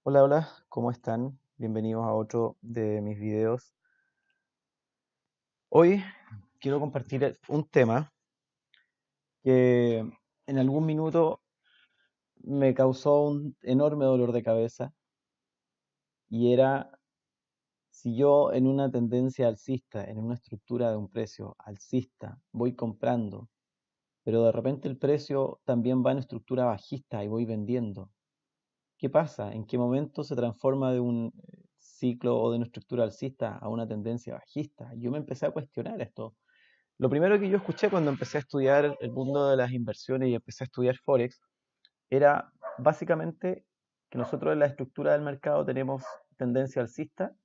Hola, hola, ¿cómo están? Bienvenidos a otro de mis videos. Hoy quiero compartir un tema que en algún minuto me causó un enorme dolor de cabeza y era si yo en una tendencia alcista, en una estructura de un precio alcista, voy comprando, pero de repente el precio también va en estructura bajista y voy vendiendo. ¿Qué pasa? ¿En qué momento se transforma de un ciclo o de una estructura alcista a una tendencia bajista? Yo me empecé a cuestionar esto. Lo primero que yo escuché cuando empecé a estudiar el mundo de las inversiones y empecé a estudiar Forex era básicamente que nosotros en la estructura del mercado tenemos tendencia alcista,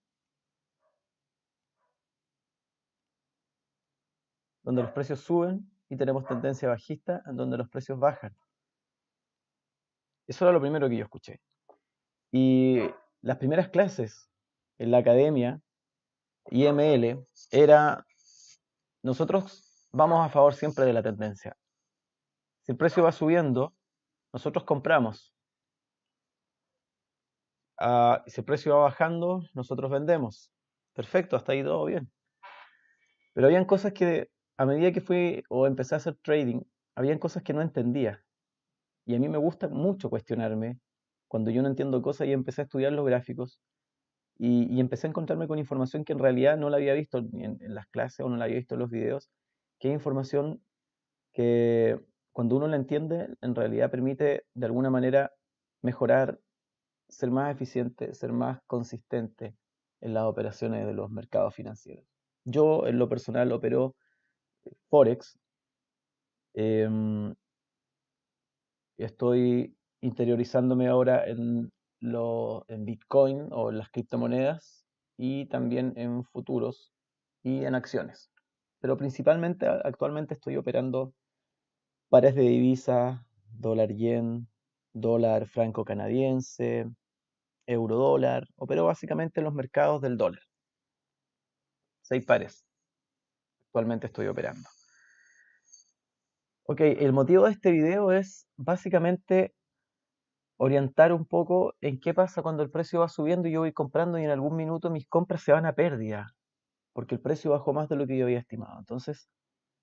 donde los precios suben, y tenemos tendencia bajista, en donde los precios bajan. Eso era lo primero que yo escuché. Y las primeras clases en la academia, IML, era nosotros vamos a favor siempre de la tendencia. Si el precio va subiendo, nosotros compramos. Si el precio va bajando, nosotros vendemos. Perfecto, hasta ahí todo bien. Pero habían cosas que a medida que fui o empecé a hacer trading, habían cosas que no entendía. Y a mí me gusta mucho cuestionarme cuando yo no entiendo cosas y empecé a estudiar los gráficos y empecé a encontrarme con información que en realidad no la había visto ni en las clases o no la había visto en los videos, que es información que cuando uno la entiende, en realidad permite de alguna manera mejorar, ser más eficiente, ser más consistente en las operaciones de los mercados financieros. Yo en lo personal opero Forex, em, estoy interiorizándome ahora en Bitcoin o en las criptomonedas y también en futuros y en acciones. Pero principalmente actualmente estoy operando pares de divisas, dólar-yen, dólar franco-canadiense, euro-dólar. Opero básicamente en los mercados del dólar. 6 pares actualmente estoy operando. Ok, el motivo de este video es básicamente orientar un poco en qué pasa cuando el precio va subiendo y yo voy comprando y en algún minuto mis compras se van a pérdida porque el precio bajó más de lo que yo había estimado. Entonces,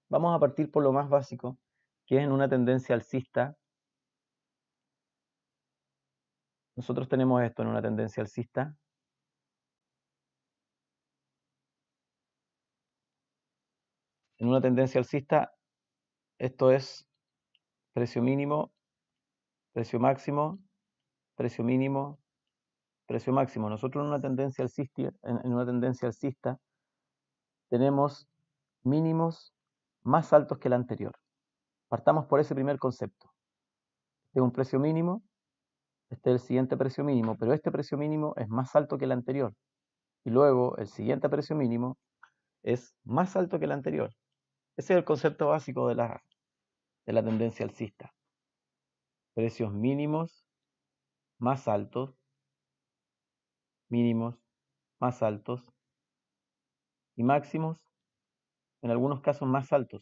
vamos a partir por lo más básico, que es en una tendencia alcista. Nosotros tenemos esto en una tendencia alcista. En una tendencia alcista, esto es precio mínimo, precio máximo, precio mínimo, precio máximo. Nosotros en una tendencia alcista, en una tendencia alcista tenemos mínimos más altos que el anterior. Partamos por ese primer concepto. Este es un precio mínimo, este es el siguiente precio mínimo, pero este precio mínimo es más alto que el anterior. Y luego el siguiente precio mínimo es más alto que el anterior. Ese es el concepto básico de la tendencia alcista. Precios mínimos más altos, mínimos más altos y máximos en algunos casos más altos.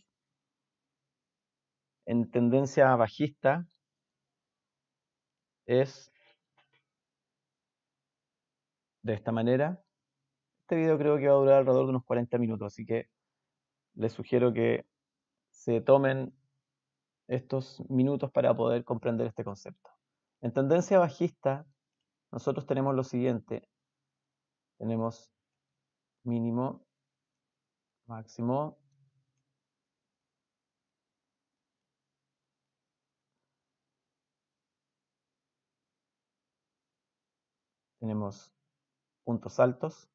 En tendencia bajista es de esta manera. Este video creo que va a durar alrededor de unos 40 minutos, así que les sugiero que se tomen estos minutos para poder comprender este concepto. En tendencia bajista, nosotros tenemos lo siguiente. Tenemos mínimo, máximo, tenemos puntos altos,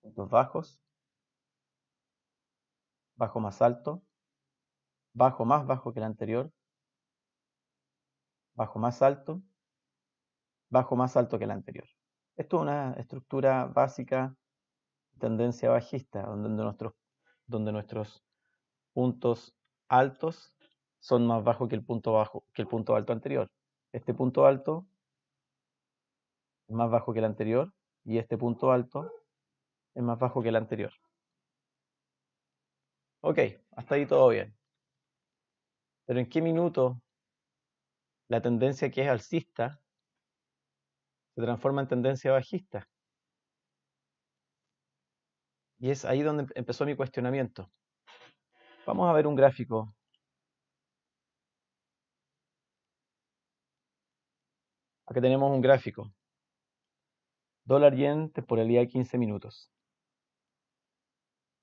puntos bajos, bajo más alto, bajo más bajo que el anterior, bajo más alto, bajo más alto que el anterior. Esto es una estructura básica, tendencia bajista, donde nuestros puntos altos son más bajos que el punto bajo, que el punto alto anterior. Este punto alto es más bajo que el anterior y este punto alto es más bajo que el anterior. Ok, hasta ahí todo bien. Pero ¿en qué minuto la tendencia que es alcista se transforma en tendencia bajista. Y es ahí donde empezó mi cuestionamiento. Vamos a ver un gráfico. Aquí tenemos un gráfico. Dólar yen, temporalidad 15 minutos.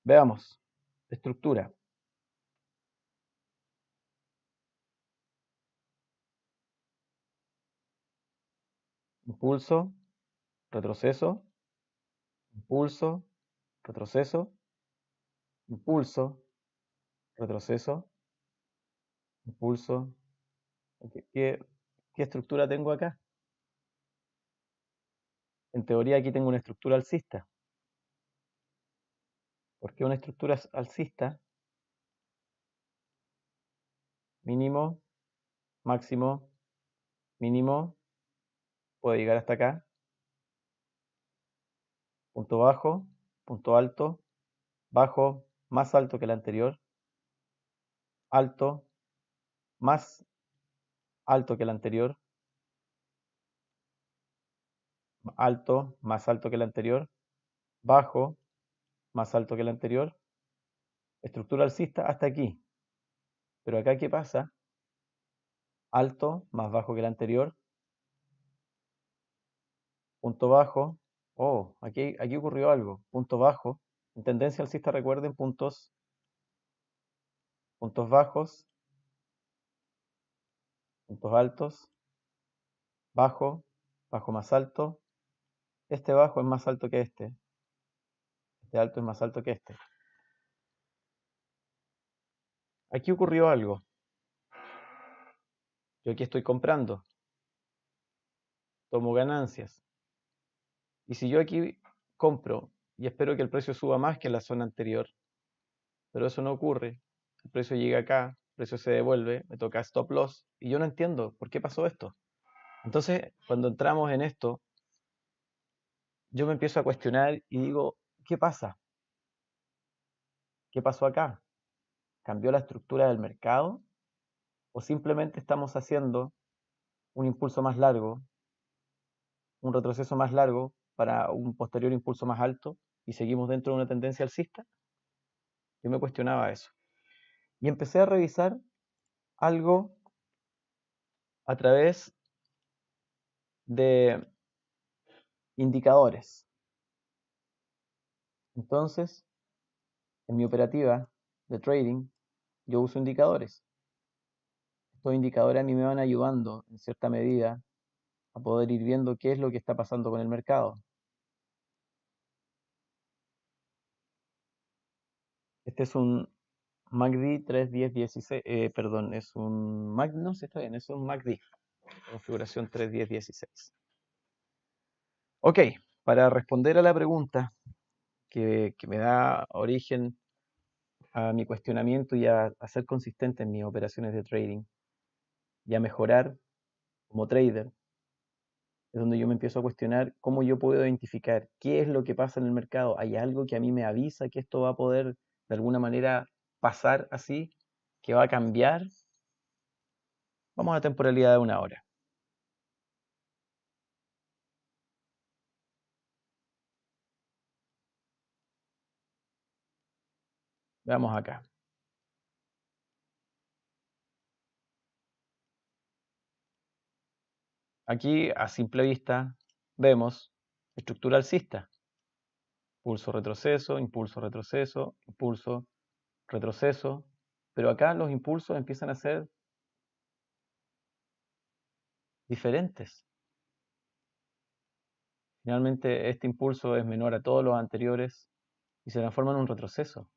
Veamos. Estructura. Impulso, retroceso, impulso, retroceso, impulso, retroceso, impulso. ¿Qué estructura tengo acá? En teoría aquí tengo una estructura alcista. ¿Por qué una estructura alcista? Mínimo, máximo, mínimo, puede llegar hasta acá. Punto bajo, punto alto, bajo, más alto que el anterior, alto, más alto que el anterior, alto, más alto que el anterior, bajo, más alto que el anterior, estructura alcista hasta aquí. Pero acá, ¿qué pasa? Alto, más bajo que el anterior, punto bajo, oh, aquí ocurrió algo, punto bajo, en tendencia alcista recuerden puntos bajos, puntos altos, bajo, bajo más alto, este bajo es más alto que este alto es más alto que este. Aquí ocurrió algo. Yo aquí estoy comprando, tomo ganancias. Y si yo aquí compro y espero que el precio suba más que en la zona anterior, pero eso no ocurre, el precio llega acá, el precio se devuelve, me toca stop loss y yo no entiendo por qué pasó esto. Entonces, cuando entramos en esto, yo me empiezo a cuestionar y digo, ¿qué pasa? ¿Qué pasó acá? ¿Cambió la estructura del mercado? ¿O simplemente estamos haciendo un impulso más largo, un retroceso más largo para un posterior impulso más alto y seguimos dentro de una tendencia alcista? Yo me cuestionaba eso. Y empecé a revisar algo a través de indicadores. Entonces, en mi operativa de trading, yo uso indicadores. Estos indicadores a mí me van ayudando, en cierta medida, a poder ir viendo qué es lo que está pasando con el mercado. Este es un MACD 3.10.16, perdón, es un MACD, no sé, está bien, es un MACD, configuración 3.10.16. Ok, para responder a la pregunta que me da origen a mi cuestionamiento y a ser consistente en mis operaciones de trading y a mejorar como trader, es donde yo me empiezo a cuestionar cómo yo puedo identificar qué es lo que pasa en el mercado. ¿Hay algo que a mí me avisa que esto va a poder de alguna manera pasar así? ¿Que va a cambiar? Vamos a la temporalidad de una hora. Veamos acá. Aquí a simple vista vemos estructura alcista. Impulso retroceso, impulso retroceso, impulso retroceso. Pero acá los impulsos empiezan a ser diferentes. Finalmente este impulso es menor a todos los anteriores y se transforma en un retroceso,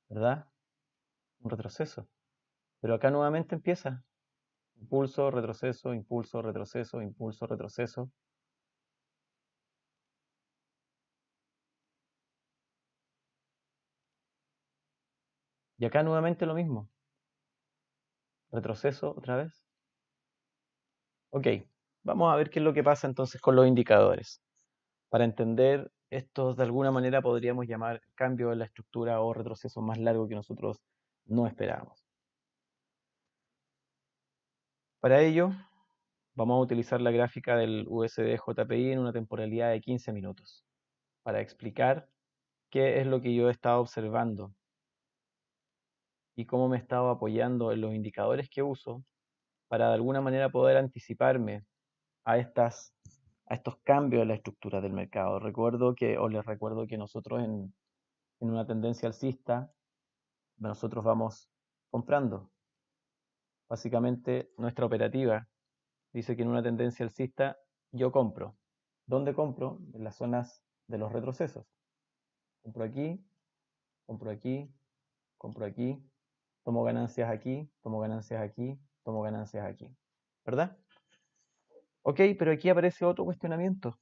¿verdad? Un retroceso. Pero acá nuevamente empieza. Impulso, retroceso, impulso, retroceso, impulso, retroceso. Y acá nuevamente lo mismo. Retroceso otra vez. Ok, vamos a ver qué es lo que pasa entonces con los indicadores. Para entender estos, de alguna manera podríamos llamar cambio en la estructura o retroceso más largo que nosotros no esperábamos. Para ello, Vamos a utilizar la gráfica del USD JPY en una temporalidad de 15 minutos para explicar qué es lo que yo he estado observando y cómo me he estado apoyando en los indicadores que uso para de alguna manera poder anticiparme a estos cambios en la estructura del mercado. Les recuerdo que nosotros en una tendencia alcista, nosotros vamos comprando. Básicamente nuestra operativa dice que en una tendencia alcista yo compro. ¿Dónde compro? En las zonas de los retrocesos. Compro aquí, compro aquí, compro aquí, tomo ganancias aquí, tomo ganancias aquí, tomo ganancias aquí. ¿Verdad? Ok, pero aquí aparece otro cuestionamiento.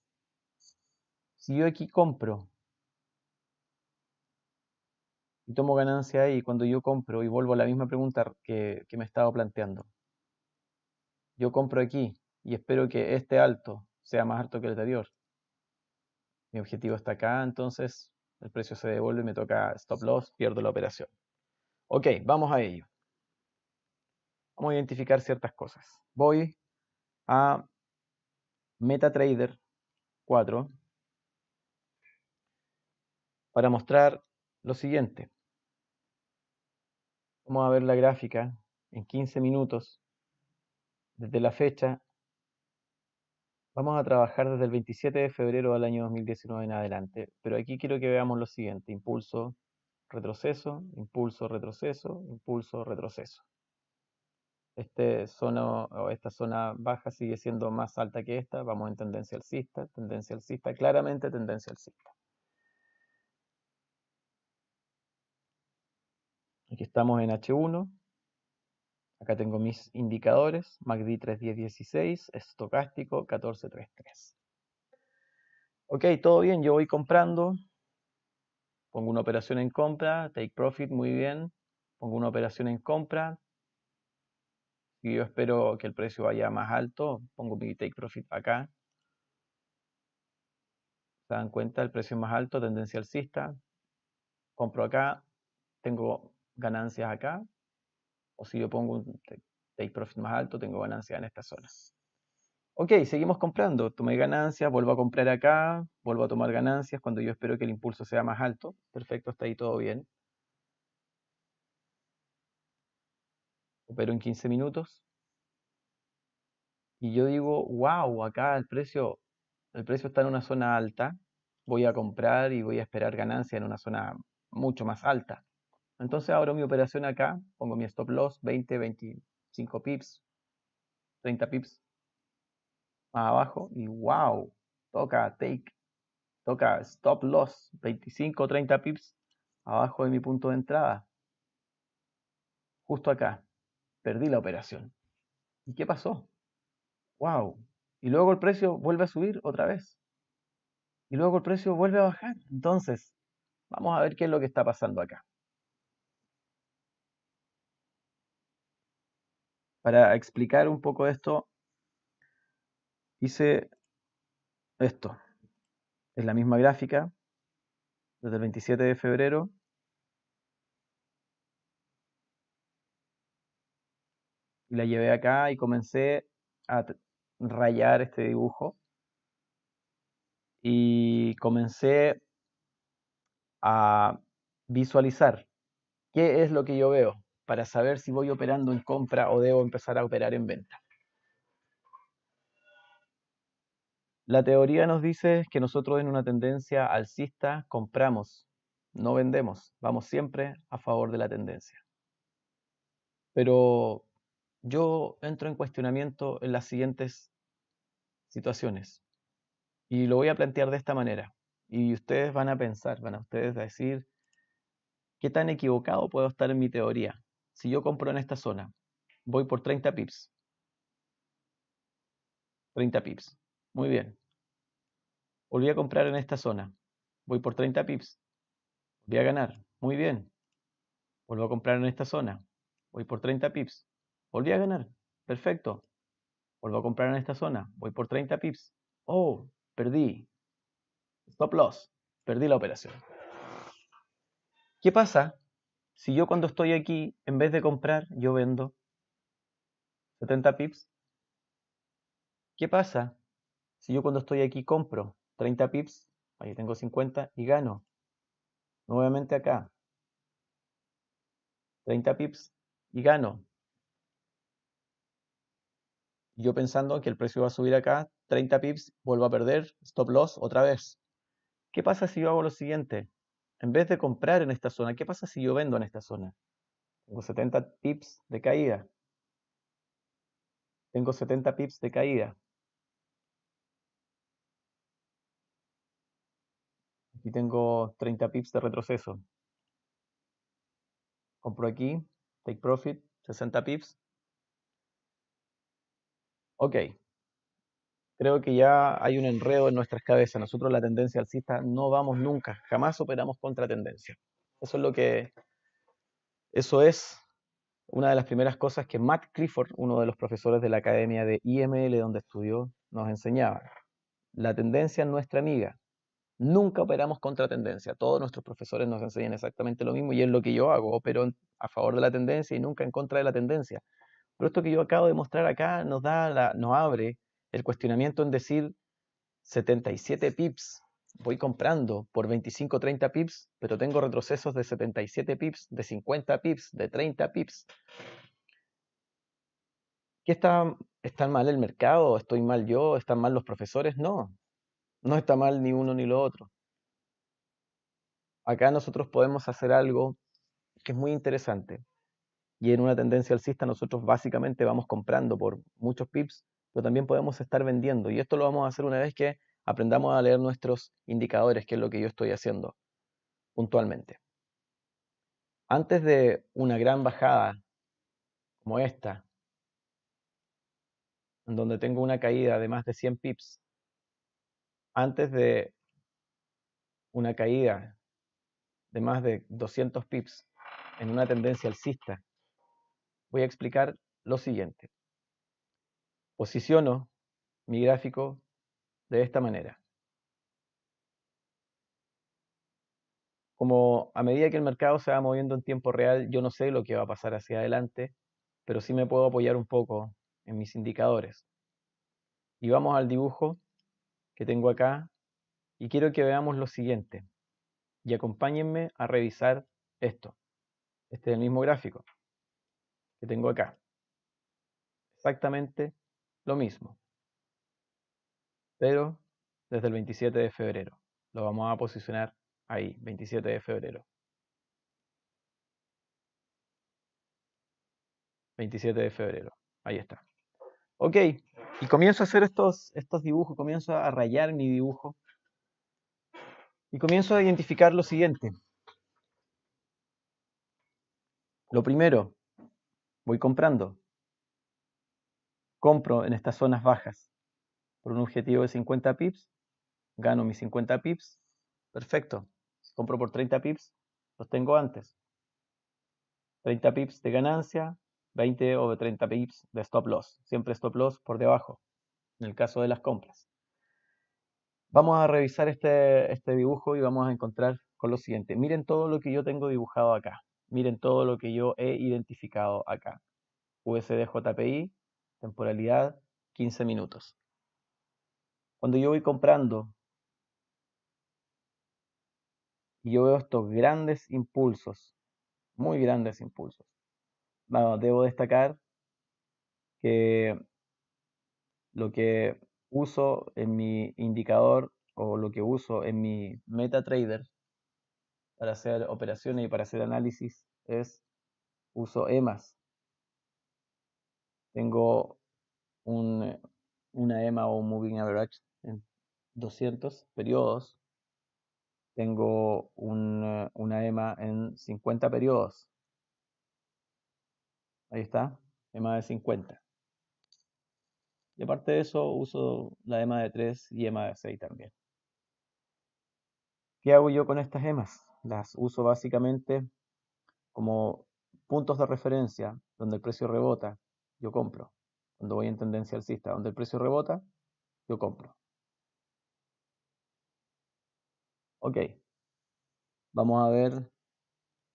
Si yo aquí compro y tomo ganancia ahí, cuando yo compro y vuelvo a la misma pregunta que me estaba planteando, yo compro aquí y espero que este alto sea más alto que el anterior. Mi objetivo está acá, entonces el precio se devuelve, me toca stop loss, pierdo la operación. Ok, vamos a ello. Vamos a identificar ciertas cosas. Voy a MetaTrader 4 para mostrar lo siguiente. Vamos a ver la gráfica en 15 minutos desde la fecha. Vamos a trabajar desde el 27 de febrero del año 2019 en adelante, pero aquí quiero que veamos lo siguiente: impulso, retroceso, impulso, retroceso, impulso, retroceso. Esta zona baja sigue siendo más alta que esta. Vamos en tendencia alcista, claramente tendencia alcista. Aquí estamos en H1. Acá tengo mis indicadores: MACD 3.10.16, estocástico 14.33. Ok, todo bien, yo voy comprando. Pongo una operación en compra, take profit, muy bien. Pongo una operación en compra. Si yo espero que el precio vaya más alto, pongo mi take profit acá. ¿Se dan cuenta? El precio es más alto, tendencia alcista. Compro acá, tengo ganancias acá. O si yo pongo un take profit más alto, tengo ganancias en esta zona. Ok, seguimos comprando. Tomé ganancias, vuelvo a comprar acá, vuelvo a tomar ganancias cuando yo espero que el impulso sea más alto. Perfecto, está ahí todo bien. Opero en 15 minutos. Y yo digo, wow, acá el precio está en una zona alta. Voy a comprar y voy a esperar ganancia en una zona mucho más alta. Entonces abro mi operación acá, pongo mi stop loss 20, 25 pips, 30 pips más abajo y wow, toca stop loss 25, 30 pips abajo de mi punto de entrada. Justo acá, perdí la operación. ¿Y qué pasó? Wow. Y luego el precio vuelve a subir otra vez. Y luego el precio vuelve a bajar. Entonces, vamos a ver qué es lo que está pasando acá. Para explicar un poco esto, hice esto. Es la misma gráfica desde el 27 de febrero. Y la llevé acá y comencé a rayar este dibujo. Y comencé a visualizar qué es lo que yo veo para saber si voy operando en compra o debo empezar a operar en venta. La teoría nos dice que nosotros en una tendencia alcista compramos, no vendemos, vamos siempre a favor de la tendencia. Pero yo entro en cuestionamiento en las siguientes situaciones y lo voy a plantear de esta manera. Y ustedes van a pensar, van a ustedes decir, ¿qué tan equivocado puedo estar en mi teoría? Si yo compro en esta zona, voy por 30 pips. 30 pips. Muy bien. Volví a comprar en esta zona. Voy por 30 pips. Voy a ganar. Muy bien. Vuelvo a comprar en esta zona. Voy por 30 pips. Volví a ganar. Perfecto. Vuelvo a comprar en esta zona. Voy por 30 pips. Oh, perdí. Stop loss. Perdí la operación. ¿Qué pasa si yo cuando estoy aquí, en vez de comprar, yo vendo 70 pips? ¿Qué pasa si yo cuando estoy aquí compro 30 pips, ahí tengo 50 y gano? Nuevamente acá, 30 pips y gano. Yo pensando que el precio va a subir acá, 30 pips, vuelvo a perder, stop loss otra vez. ¿Qué pasa si yo hago lo siguiente? En vez de comprar en esta zona, ¿qué pasa si yo vendo en esta zona? Tengo 70 pips de caída. Tengo 70 pips de caída. Aquí tengo 30 pips de retroceso. Compro aquí, take profit, 60 pips. Ok, creo que ya hay un enredo en nuestras cabezas. Nosotros la tendencia alcista no vamos nunca, jamás operamos contra tendencia. Eso es lo que, eso es una de las primeras cosas que Matt Clifford, uno de los profesores de la academia de IML donde estudió, nos enseñaba. La tendencia es nuestra amiga. Nunca operamos contra tendencia. Todos nuestros profesores nos enseñan exactamente lo mismo y es lo que yo hago. Opero a favor de la tendencia y nunca en contra de la tendencia. Pero esto que yo acabo de mostrar acá nos abre el cuestionamiento en decir 77 pips. Voy comprando por 25, 30 pips, pero tengo retrocesos de 77 pips, de 50 pips, de 30 pips. ¿Qué está mal el mercado? ¿Estoy mal yo? ¿Están mal los profesores? No, no está mal ni uno ni lo otro. Acá nosotros podemos hacer algo que es muy interesante. Y en una tendencia alcista nosotros básicamente vamos comprando por muchos pips, pero también podemos estar vendiendo. Y esto lo vamos a hacer una vez que aprendamos a leer nuestros indicadores, que es lo que yo estoy haciendo puntualmente. Antes de una gran bajada como esta, en donde tengo una caída de más de 100 pips, antes de una caída de más de 200 pips en una tendencia alcista, voy a explicar lo siguiente. Posiciono mi gráfico de esta manera. Como a medida que el mercado se va moviendo en tiempo real, yo no sé lo que va a pasar hacia adelante, pero sí me puedo apoyar un poco en mis indicadores. Y vamos al dibujo que tengo acá y quiero que veamos lo siguiente. Y acompáñenme a revisar esto. Este es el mismo gráfico que tengo acá. Exactamente lo mismo, pero desde el 27 de febrero. Lo vamos a posicionar ahí, 27 de febrero. 27 de febrero. Ahí está. Ok, y comienzo a hacer estos dibujos, comienzo a rayar mi dibujo y comienzo a identificar lo siguiente. Lo primero, voy comprando. Compro en estas zonas bajas por un objetivo de 50 pips, gano mis 50 pips, perfecto. Compro por 30 pips, los tengo antes. 30 pips de ganancia, 20 o 30 pips de stop loss. Siempre stop loss por debajo, en el caso de las compras. Vamos a revisar este dibujo y vamos a encontrar con lo siguiente. Miren todo lo que yo tengo dibujado acá. Miren todo lo que yo he identificado acá. USD JPI, temporalidad 15 minutos. Cuando yo voy comprando y yo veo estos grandes impulsos, muy grandes impulsos, bueno, debo destacar que lo que uso en mi indicador o lo que uso en mi MetaTrader para hacer operaciones y para hacer análisis es uso EMAs. Tengo una EMA o un Moving Average en 200 periodos. Tengo una EMA en 50 periodos. Ahí está, EMA de 50. Y aparte de eso, uso la EMA de 3 y EMA de 6 también. ¿Qué hago yo con estas EMAs? Las uso básicamente como puntos de referencia donde el precio rebota, yo compro. Cuando voy en tendencia alcista, donde el precio rebota, yo compro. Ok, vamos a ver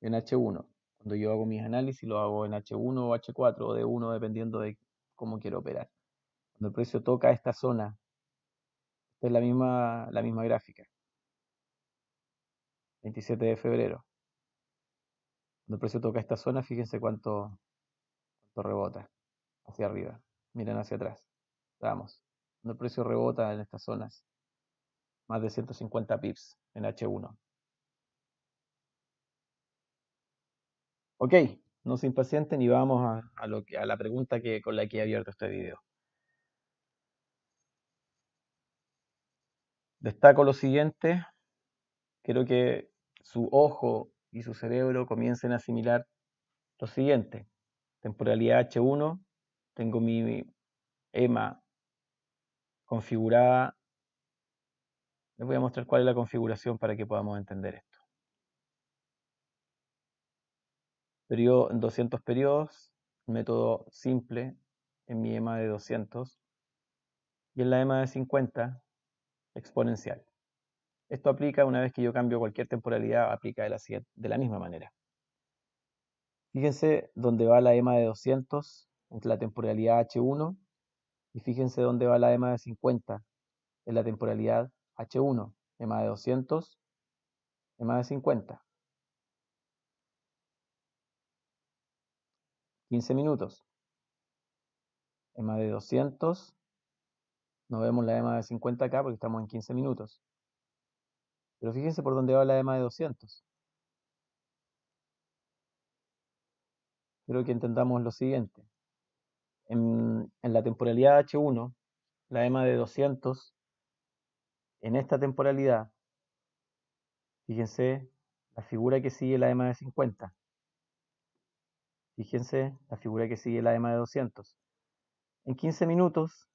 en H1. Cuando yo hago mis análisis, lo hago en H1 o H4 o D1, dependiendo de cómo quiero operar. Cuando el precio toca esta zona, esta es la misma gráfica, 27 de febrero. Cuando el precio toca esta zona, fíjense cuánto rebota hacia arriba. Miren hacia atrás. Vamos. Cuando el precio rebota en estas zonas, más de 150 pips en H1. Ok, no se impacienten y vamos a la pregunta con la que he abierto este video. Destaco lo siguiente, quiero que su ojo y su cerebro comiencen a asimilar lo siguiente. Temporalidad H1, tengo mi EMA configurada. Les voy a mostrar cuál es la configuración para que podamos entender esto. Periodo en 200 periodos, método simple en mi EMA de 200 y en la EMA de 50 exponencial. Esto aplica una vez que yo cambio cualquier temporalidad, aplica de la misma manera. Fíjense dónde va la EMA de 200 entre la temporalidad H1 y fíjense dónde va la EMA de 50 en la temporalidad H1, EMA de 200, EMA de 50. 15 minutos. EMA de 200, no vemos la EMA de 50 acá porque estamos en 15 minutos. Pero fíjense por dónde va la EMA de 200. Quiero que entendamos lo siguiente. En la temporalidad H1, la EMA de 200, en esta temporalidad, fíjense la figura que sigue la EMA de 50. Fíjense la figura que sigue la EMA de 200. En 15 minutos,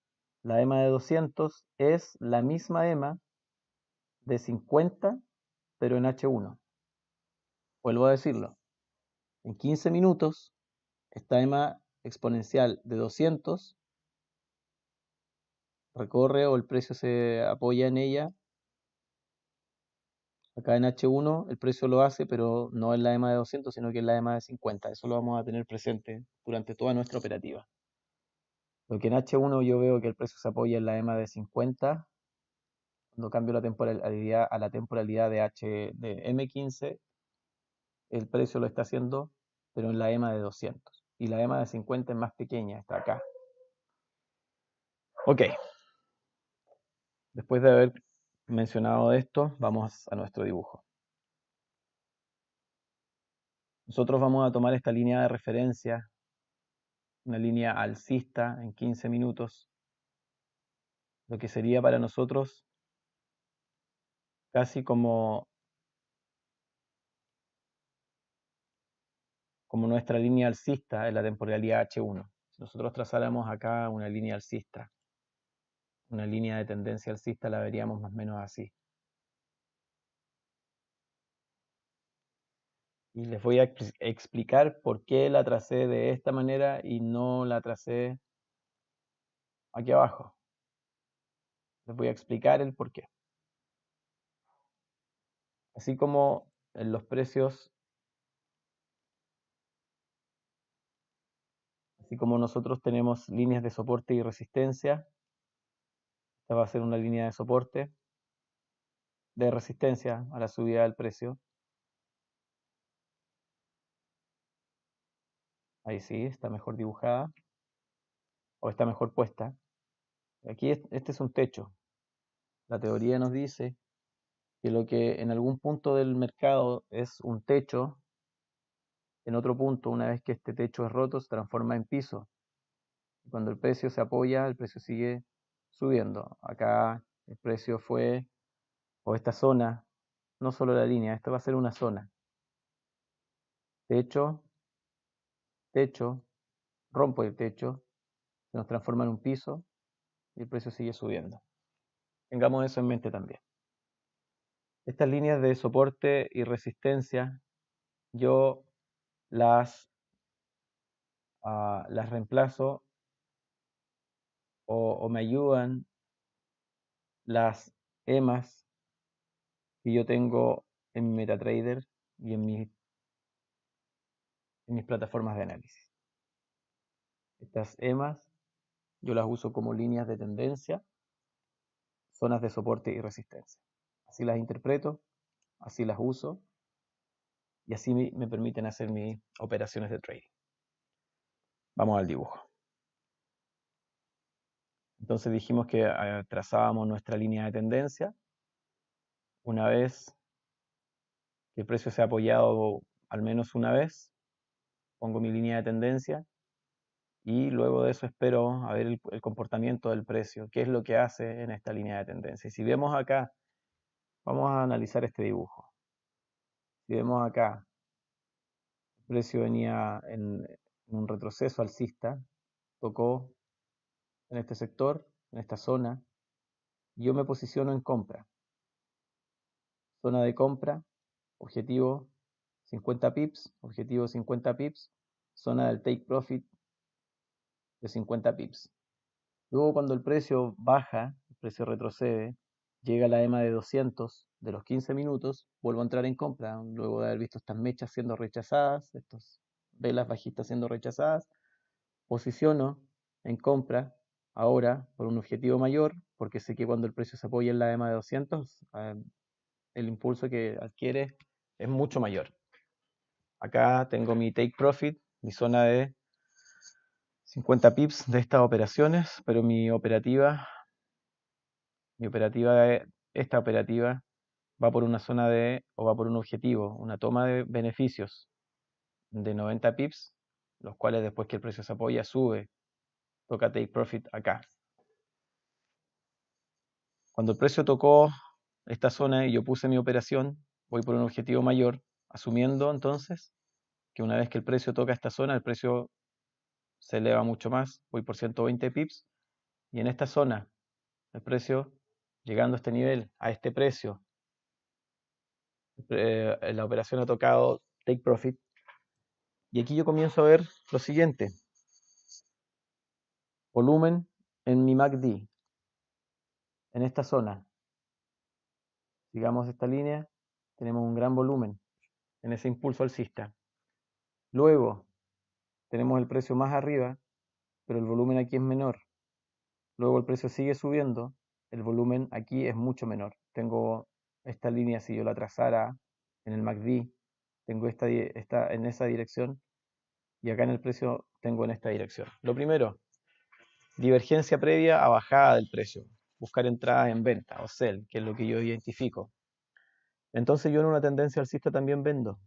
la EMA de 200 es la misma EMA de 50, pero en H1. Vuelvo a decirlo. En 15 minutos, esta EMA exponencial de 200 recorre o el precio se apoya en ella. Acá en H1 el precio lo hace, pero no en la EMA de 200, sino que en la EMA de 50. Eso lo vamos a tener presente durante toda nuestra operativa. Lo que en H1 yo veo que el precio se apoya en la EMA de 50, cuando cambio la temporalidad a la temporalidad de M15, el precio lo está haciendo, pero en la EMA de 200. Y la EMA de 50 es más pequeña, está acá. Ok. Después de haber mencionado esto, vamos a nuestro dibujo. Nosotros vamos a tomar esta línea de referencia, una línea alcista en 15 minutos, lo que sería para nosotros casi como nuestra línea alcista en la temporalidad H1. Si nosotros trazáramos acá una línea alcista, una línea de tendencia alcista, la veríamos más o menos así. Y les voy a explicar por qué la tracé de esta manera y no la tracé aquí abajo. Les voy a explicar el por qué. Así como en los precios, así como nosotros tenemos líneas de soporte y resistencia, esta va a ser una línea de soporte, de resistencia a la subida del precio. Ahí sí, está mejor dibujada o está mejor puesta. Aquí este es un techo. La teoría nos dice que lo que en algún punto del mercado es un techo, en otro punto, una vez que este techo es roto, se transforma en piso. Cuando el precio se apoya, el precio sigue subiendo. Acá el precio fue, o esta zona, no solo la línea, esto va a ser una zona. Techo, techo, rompo el techo, se nos transforma en un piso y el precio sigue subiendo. Tengamos eso en mente también. Estas líneas de soporte y resistencia, yo las reemplazo o me ayudan las EMAs que yo tengo en MetaTrader y en mis plataformas de análisis. Estas EMAs yo las uso como líneas de tendencia, zonas de soporte y resistencia. Así las interpreto, así las uso y así me permiten hacer mis operaciones de trading. Vamos al dibujo. Entonces dijimos que trazábamos nuestra línea de tendencia. Una vez que el precio se ha apoyado al menos una vez, pongo mi línea de tendencia y luego de eso espero a ver el comportamiento del precio, qué es lo que hace en esta línea de tendencia. Y si vemos acá, vamos a analizar este dibujo. Si vemos acá, el precio venía en un retroceso alcista, tocó en este sector, en esta zona, y yo me posiciono en compra. Zona de compra, objetivo 50 pips, objetivo 50 pips, zona del take profit de 50 pips. Luego cuando el precio baja, el precio retrocede, llega a la EMA de 200 de los 15 minutos, vuelvo a entrar en compra, luego de haber visto estas mechas siendo rechazadas, estas velas bajistas siendo rechazadas, posiciono en compra ahora por un objetivo mayor, porque sé que cuando el precio se apoya en la EMA de 200, el impulso que adquiere es mucho mayor. Acá tengo mi take profit, mi zona de 50 pips de estas operaciones, pero esta operativa va por una zona o va por un objetivo, una toma de beneficios de 90 pips, los cuales después que el precio se apoya, sube, toca take profit acá. Cuando el precio tocó esta zona y yo puse mi operación, voy por un objetivo mayor, asumiendo entonces que una vez que el precio toca esta zona, el precio se eleva mucho más, voy por 120 pips, y en esta zona, el precio, llegando a este nivel, a este precio, la operación ha tocado take profit, y aquí yo comienzo a ver lo siguiente, volumen en mi MACD, en esta zona, sigamos esta línea, tenemos un gran volumen en ese impulso alcista. Luego, tenemos el precio más arriba, pero el volumen aquí es menor. Luego el precio sigue subiendo, el volumen aquí es mucho menor. Tengo esta línea, si yo la trazara en el MACD, tengo esta en esa dirección, y acá en el precio tengo en esta dirección. Lo primero, divergencia previa a bajada del precio. Buscar entradas en venta o sell, que es lo que yo identifico. Entonces yo en una tendencia alcista también vendo,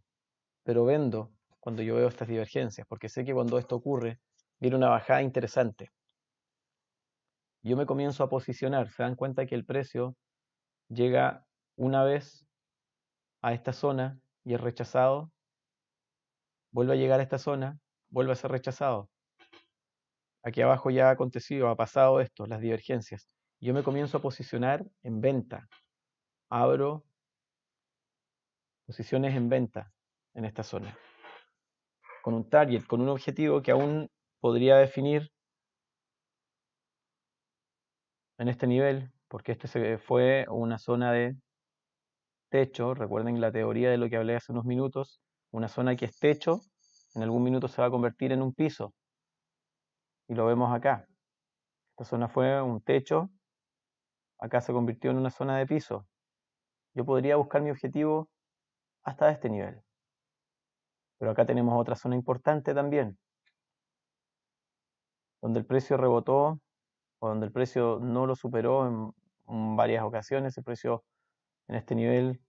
pero vendo cuando yo veo estas divergencias, porque sé que cuando esto ocurre, viene una bajada interesante. Yo me comienzo a posicionar, se dan cuenta que el precio llega una vez a esta zona y es rechazado, vuelve a llegar a esta zona, vuelve a ser rechazado. Aquí abajo ya ha acontecido, ha pasado esto, las divergencias. Yo me comienzo a posicionar en venta. Abro posiciones en venta en esta zona. Con un target, con un objetivo que aún podría definir en este nivel, porque este fue una zona de techo. Recuerden la teoría de lo que hablé hace unos minutos. Una zona que es techo, en algún minuto se va a convertir en un piso. Y lo vemos acá. Esta zona fue un techo, acá se convirtió en una zona de piso. Yo podría buscar mi objetivo hasta este nivel. Pero acá tenemos otra zona importante también, donde el precio rebotó o donde el precio no lo superó en varias ocasiones. El precio en este nivel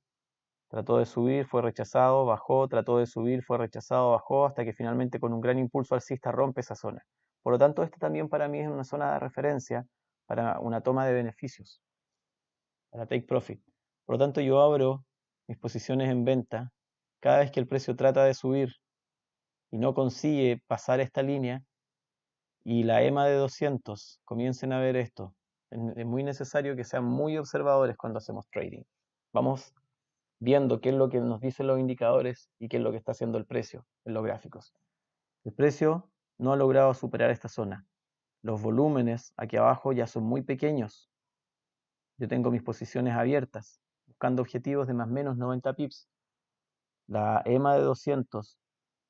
trató de subir, fue rechazado, bajó, trató de subir, fue rechazado, bajó, hasta que finalmente con un gran impulso alcista rompe esa zona. Por lo tanto, esta también para mí es una zona de referencia para una toma de beneficios, para take profit. Por lo tanto, yo abro mis posiciones en venta cada vez que el precio trata de subir y no consigue pasar esta línea, y la EMA de 200 comiencen a ver esto. Es muy necesario que sean muy observadores cuando hacemos trading. Vamos viendo qué es lo que nos dicen los indicadores y qué es lo que está haciendo el precio en los gráficos. El precio no ha logrado superar esta zona. Los volúmenes aquí abajo ya son muy pequeños. Yo tengo mis posiciones abiertas, buscando objetivos de más o menos 90 pips. La EMA de 200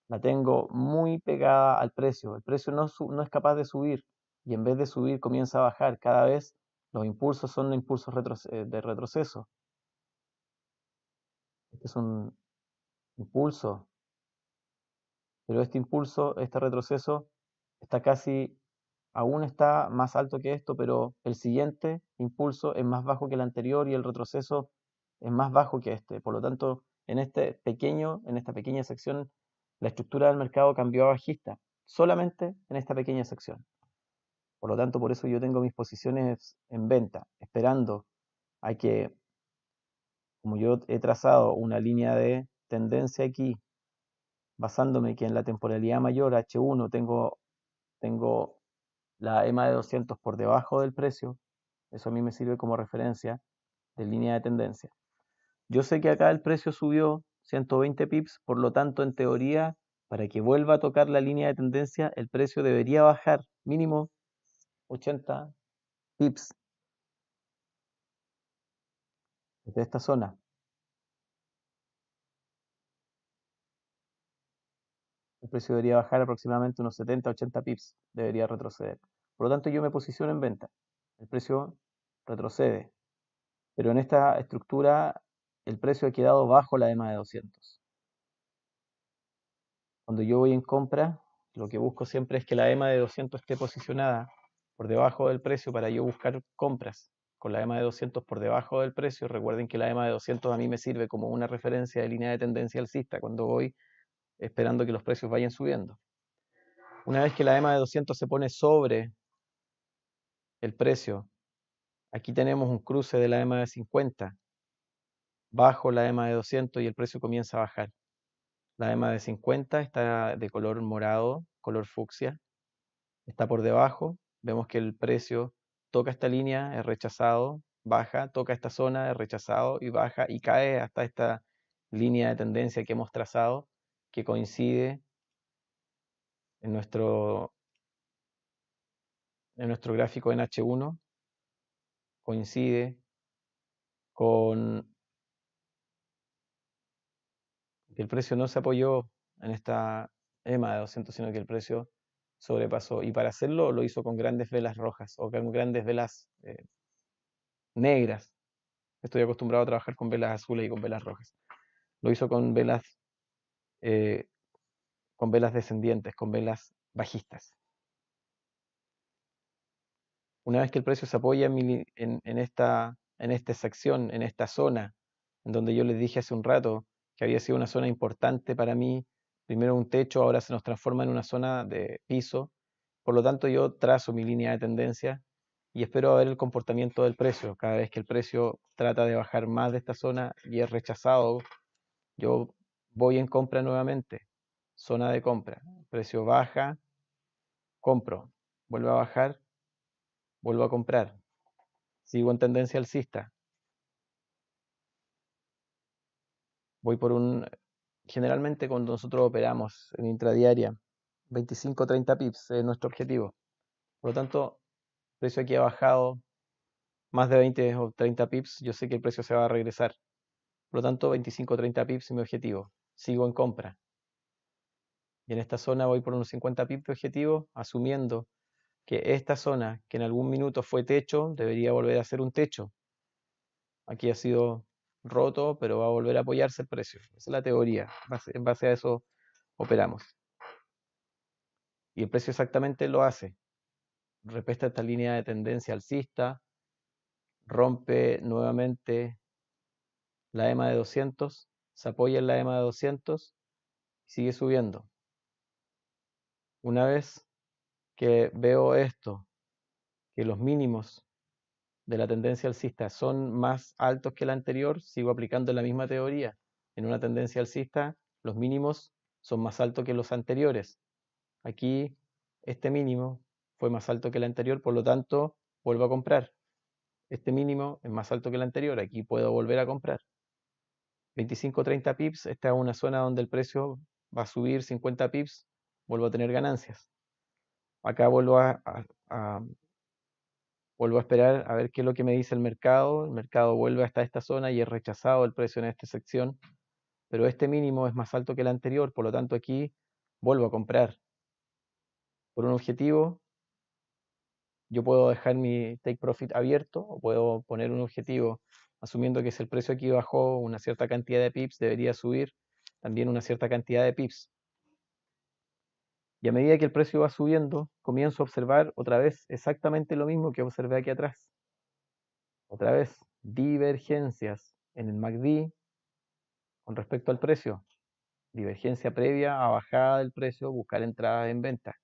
la tengo muy pegada al precio. El precio no es capaz de subir. y en vez de subir comienza a bajar. Cada vez los impulsos son impulsos de retroceso. Este es un impulso, pero este impulso, este retroceso, está casi, aún está más alto que esto, pero el siguiente impulso es más bajo que el anterior y el retroceso es más bajo que este. Por lo tanto, en esta pequeña sección, la estructura del mercado cambió a bajista, solamente en esta pequeña sección. Por lo tanto, por eso yo tengo mis posiciones en venta, esperando a que, como yo he trazado una línea de tendencia aquí, basándome que en la temporalidad mayor H1 tengo la EMA de 200 por debajo del precio, eso a mí me sirve como referencia de línea de tendencia. Yo sé que acá el precio subió 120 pips, por lo tanto, en teoría, para que vuelva a tocar la línea de tendencia, el precio debería bajar mínimo 80 pips desde esta zona. El precio debería bajar aproximadamente unos 70-80 pips, debería retroceder. Por lo tanto, yo me posiciono en venta. El precio retrocede, pero en esta estructura el precio ha quedado bajo la EMA de 200. Cuando yo voy en compra, lo que busco siempre es que la EMA de 200 esté posicionada por debajo del precio para yo buscar compras. Con la EMA de 200 por debajo del precio, recuerden que la EMA de 200 a mí me sirve como una referencia de línea de tendencia alcista cuando voy esperando que los precios vayan subiendo. Una vez que la EMA de 200 se pone sobre el precio, aquí tenemos un cruce de la EMA de 50 bajo la EMA de 200 y el precio comienza a bajar. La EMA de 50 está de color morado, color fucsia, está por debajo, vemos que el precio toca esta línea, es rechazado, baja, toca esta zona, es rechazado y baja y cae hasta esta línea de tendencia que hemos trazado, que coincide en nuestro gráfico en H1, coincide con que el precio no se apoyó en esta EMA de 200, sino que el precio sobrepasó. Y para hacerlo lo hizo con grandes velas rojas o con grandes velas negras. Estoy acostumbrado a trabajar con velas azules y con velas rojas. Lo hizo eh, con velas descendientes, con velas bajistas. Una vez que el precio se apoya en esta sección, en esta zona, en donde yo les dije hace un rato que había sido una zona importante para mí, primero un techo, ahora se nos transforma en una zona de piso, por lo tanto yo trazo mi línea de tendencia y espero a ver el comportamiento del precio. Cada vez que el precio trata de bajar más de esta zona y es rechazado, yo voy en compra nuevamente, zona de compra, precio baja, compro, vuelve a bajar, vuelvo a comprar, sigo en tendencia alcista, voy por generalmente cuando nosotros operamos en intradiaria, 25-30 pips es nuestro objetivo. Por lo tanto, el precio aquí ha bajado más de 20 o 30 pips, yo sé que el precio se va a regresar. Por lo tanto, 25-30 pips es mi objetivo. Sigo en compra. Y en esta zona voy por unos 50 pips de objetivo, asumiendo que esta zona, que en algún minuto fue techo, debería volver a ser un techo. Aquí ha sido roto, pero va a volver a apoyarse el precio. Esa es la teoría. En base a eso operamos. Y el precio exactamente lo hace. Respeta esta línea de tendencia alcista, rompe nuevamente la EMA de 200, se apoya en la EMA de 200 y sigue subiendo. Una vez que veo esto, que los mínimos de la tendencia alcista son más altos que la anterior, sigo aplicando la misma teoría. En una tendencia alcista, los mínimos son más altos que los anteriores. Aquí, este mínimo fue más alto que el anterior, por lo tanto, vuelvo a comprar. Este mínimo es más alto que el anterior, aquí puedo volver a comprar. 25-30 pips, esta es una zona donde el precio va a subir 50 pips, vuelvo a tener ganancias. Acá vuelvo a esperar a ver qué es lo que me dice el mercado vuelve hasta esta zona y es rechazado el precio en esta sección, pero este mínimo es más alto que el anterior, por lo tanto aquí vuelvo a comprar por un objetivo yo puedo dejar mi take profit abierto o puedo poner un objetivo asumiendo que si el precio aquí bajó una cierta cantidad de pips, debería subir también una cierta cantidad de pips. Y a medida que el precio va subiendo, comienzo a observar otra vez exactamente lo mismo que observé aquí atrás. Otra vez, divergencias en el MACD con respecto al precio. Divergencia previa a bajada del precio, buscar entradas en venta.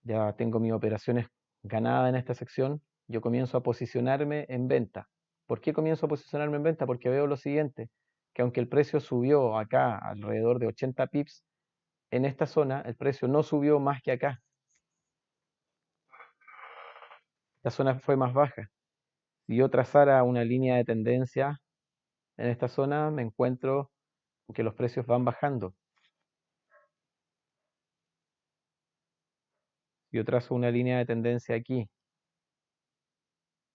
Ya tengo mis operaciones ganadas en esta sección. Yo comienzo a posicionarme en venta. ¿Por qué comienzo a posicionarme en venta? Porque veo lo siguiente, que aunque el precio subió acá alrededor de 80 pips, en esta zona el precio no subió más que acá. La zona fue más baja. Si yo trazara una línea de tendencia en esta zona, me encuentro que los precios van bajando. Si yo trazo una línea de tendencia aquí,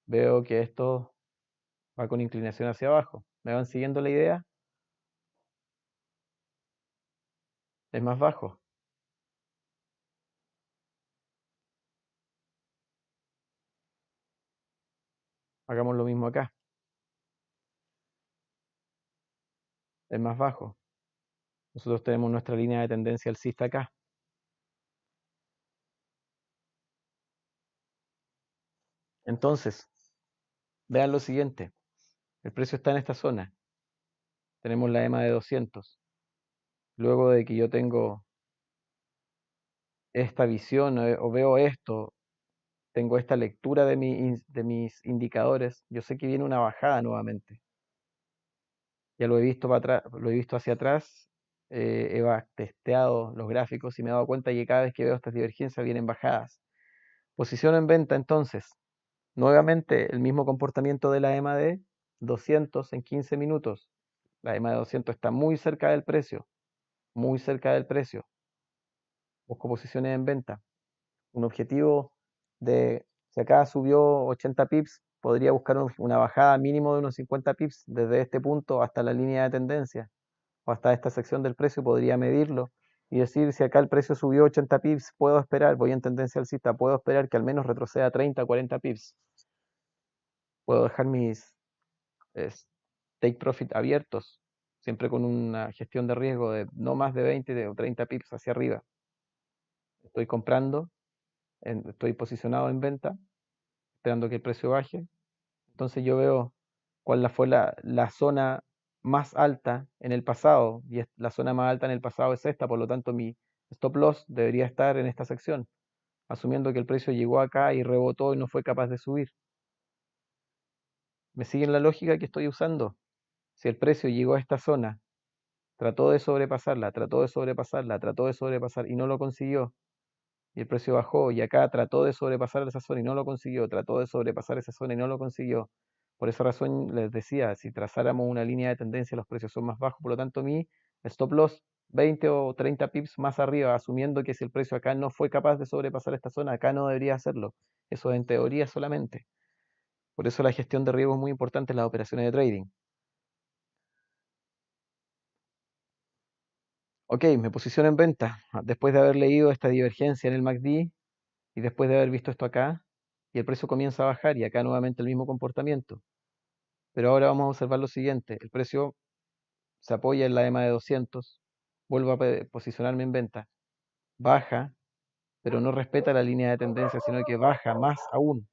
veo que esto va con inclinación hacia abajo. ¿Me van siguiendo la idea? Es más bajo. Hagamos lo mismo acá. Es más bajo. Nosotros tenemos nuestra línea de tendencia alcista acá. Entonces, vean lo siguiente. El precio está en esta zona. Tenemos la EMA de 200. Luego de que yo tengo esta visión o veo esto, tengo esta lectura de mis indicadores, yo sé que viene una bajada nuevamente. Ya lo he visto para atrás, lo he visto hacia atrás, he testeado los gráficos y me he dado cuenta que cada vez que veo estas divergencias vienen bajadas. Posición en venta entonces. Nuevamente el mismo comportamiento de la EMA de 200 en 15 minutos. La EMA de 200 está muy cerca del precio, muy cerca del precio. Busco posiciones en venta. Un objetivo de, si acá subió 80 pips, podría buscar una bajada mínimo de unos 50 pips desde este punto hasta la línea de tendencia o hasta esta sección del precio, podría medirlo y decir si acá el precio subió 80 pips, puedo esperar, voy en tendencia alcista, puedo esperar que al menos retroceda 30 40 pips. Puedo dejar mis take profit abiertos, siempre con una gestión de riesgo de no más de 20 o 30 pips hacia arriba. Estoy comprando, estoy posicionado en venta, esperando que el precio baje. Entonces yo veo cuál fue la zona más alta en el pasado, y la zona más alta en el pasado es esta, por lo tanto mi stop loss debería estar en esta sección, asumiendo que el precio llegó acá y rebotó y no fue capaz de subir. ¿Me siguen la lógica que estoy usando? Si el precio llegó a esta zona, trató de sobrepasarla, trató de sobrepasarla, trató de sobrepasar y no lo consiguió, y el precio bajó y acá trató de sobrepasar esa zona y no lo consiguió, trató de sobrepasar esa zona y no lo consiguió. Por esa razón les decía, si trazáramos una línea de tendencia, los precios son más bajos, por lo tanto mi stop loss 20 o 30 pips más arriba, asumiendo que si el precio acá no fue capaz de sobrepasar esta zona, acá no debería hacerlo. Eso en teoría solamente. Por eso la gestión de riesgo es muy importante en las operaciones de trading. Ok, me posiciono en venta. Después de haber leído esta divergencia en el MACD, y después de haber visto esto acá, y el precio comienza a bajar y acá nuevamente el mismo comportamiento. Pero ahora vamos a observar lo siguiente, el precio se apoya en la EMA de 200, vuelvo a posicionarme en venta, baja, pero no respeta la línea de tendencia, sino que baja más aún,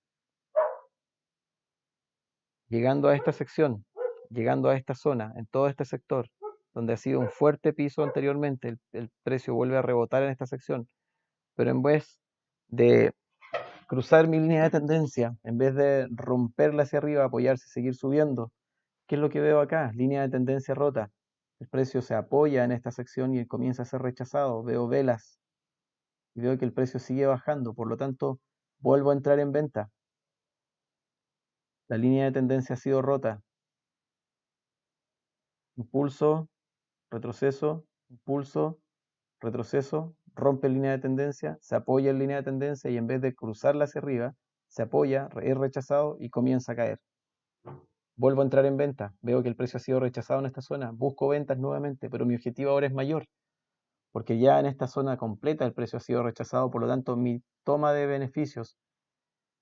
llegando a esta sección, llegando a esta zona, en todo este sector, donde ha sido un fuerte piso anteriormente, el precio vuelve a rebotar en esta sección, pero en vez de cruzar mi línea de tendencia, en vez de romperla hacia arriba, apoyarse y seguir subiendo. ¿Qué es lo que veo acá? Línea de tendencia rota. El precio se apoya en esta sección y comienza a ser rechazado. Veo velas y veo que el precio sigue bajando. Por lo tanto, vuelvo a entrar en venta. La línea de tendencia ha sido rota. Impulso, retroceso, impulso, retroceso, rompe línea de tendencia, se apoya en línea de tendencia y en vez de cruzarla hacia arriba, se apoya, es rechazado y comienza a caer. Vuelvo a entrar en venta, veo que el precio ha sido rechazado en esta zona, busco ventas nuevamente, pero mi objetivo ahora es mayor. porque ya en esta zona completa el precio ha sido rechazado, por lo tanto mi toma de beneficios,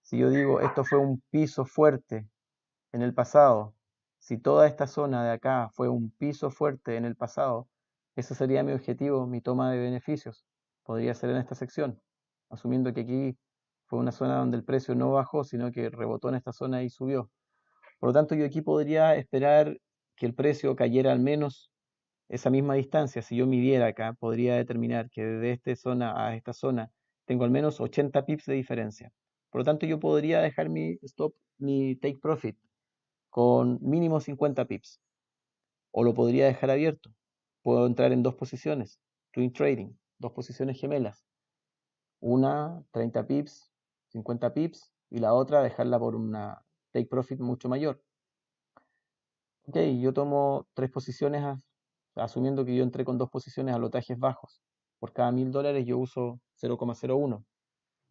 si yo digo esto fue un piso fuerte en el pasado, si toda esta zona de acá fue un piso fuerte en el pasado, ese sería mi objetivo, mi toma de beneficios. Podría ser en esta sección, asumiendo que aquí fue una zona donde el precio no bajó, sino que rebotó en esta zona y subió. Por lo tanto, yo aquí podría esperar que el precio cayera al menos esa misma distancia. Si yo midiera acá, podría determinar que desde esta zona a esta zona tengo al menos 80 pips de diferencia. Por lo tanto, yo podría dejar mi stop, mi take profit con mínimo 50 pips. O lo podría dejar abierto. Puedo entrar en dos posiciones, twin trading, dos posiciones gemelas. Una 30 pips, 50 pips y la otra dejarla por una take profit mucho mayor. Ok, yo tomo tres posiciones, asumiendo que yo entré con dos posiciones a lotajes bajos. Por cada $1000 yo uso 0,01.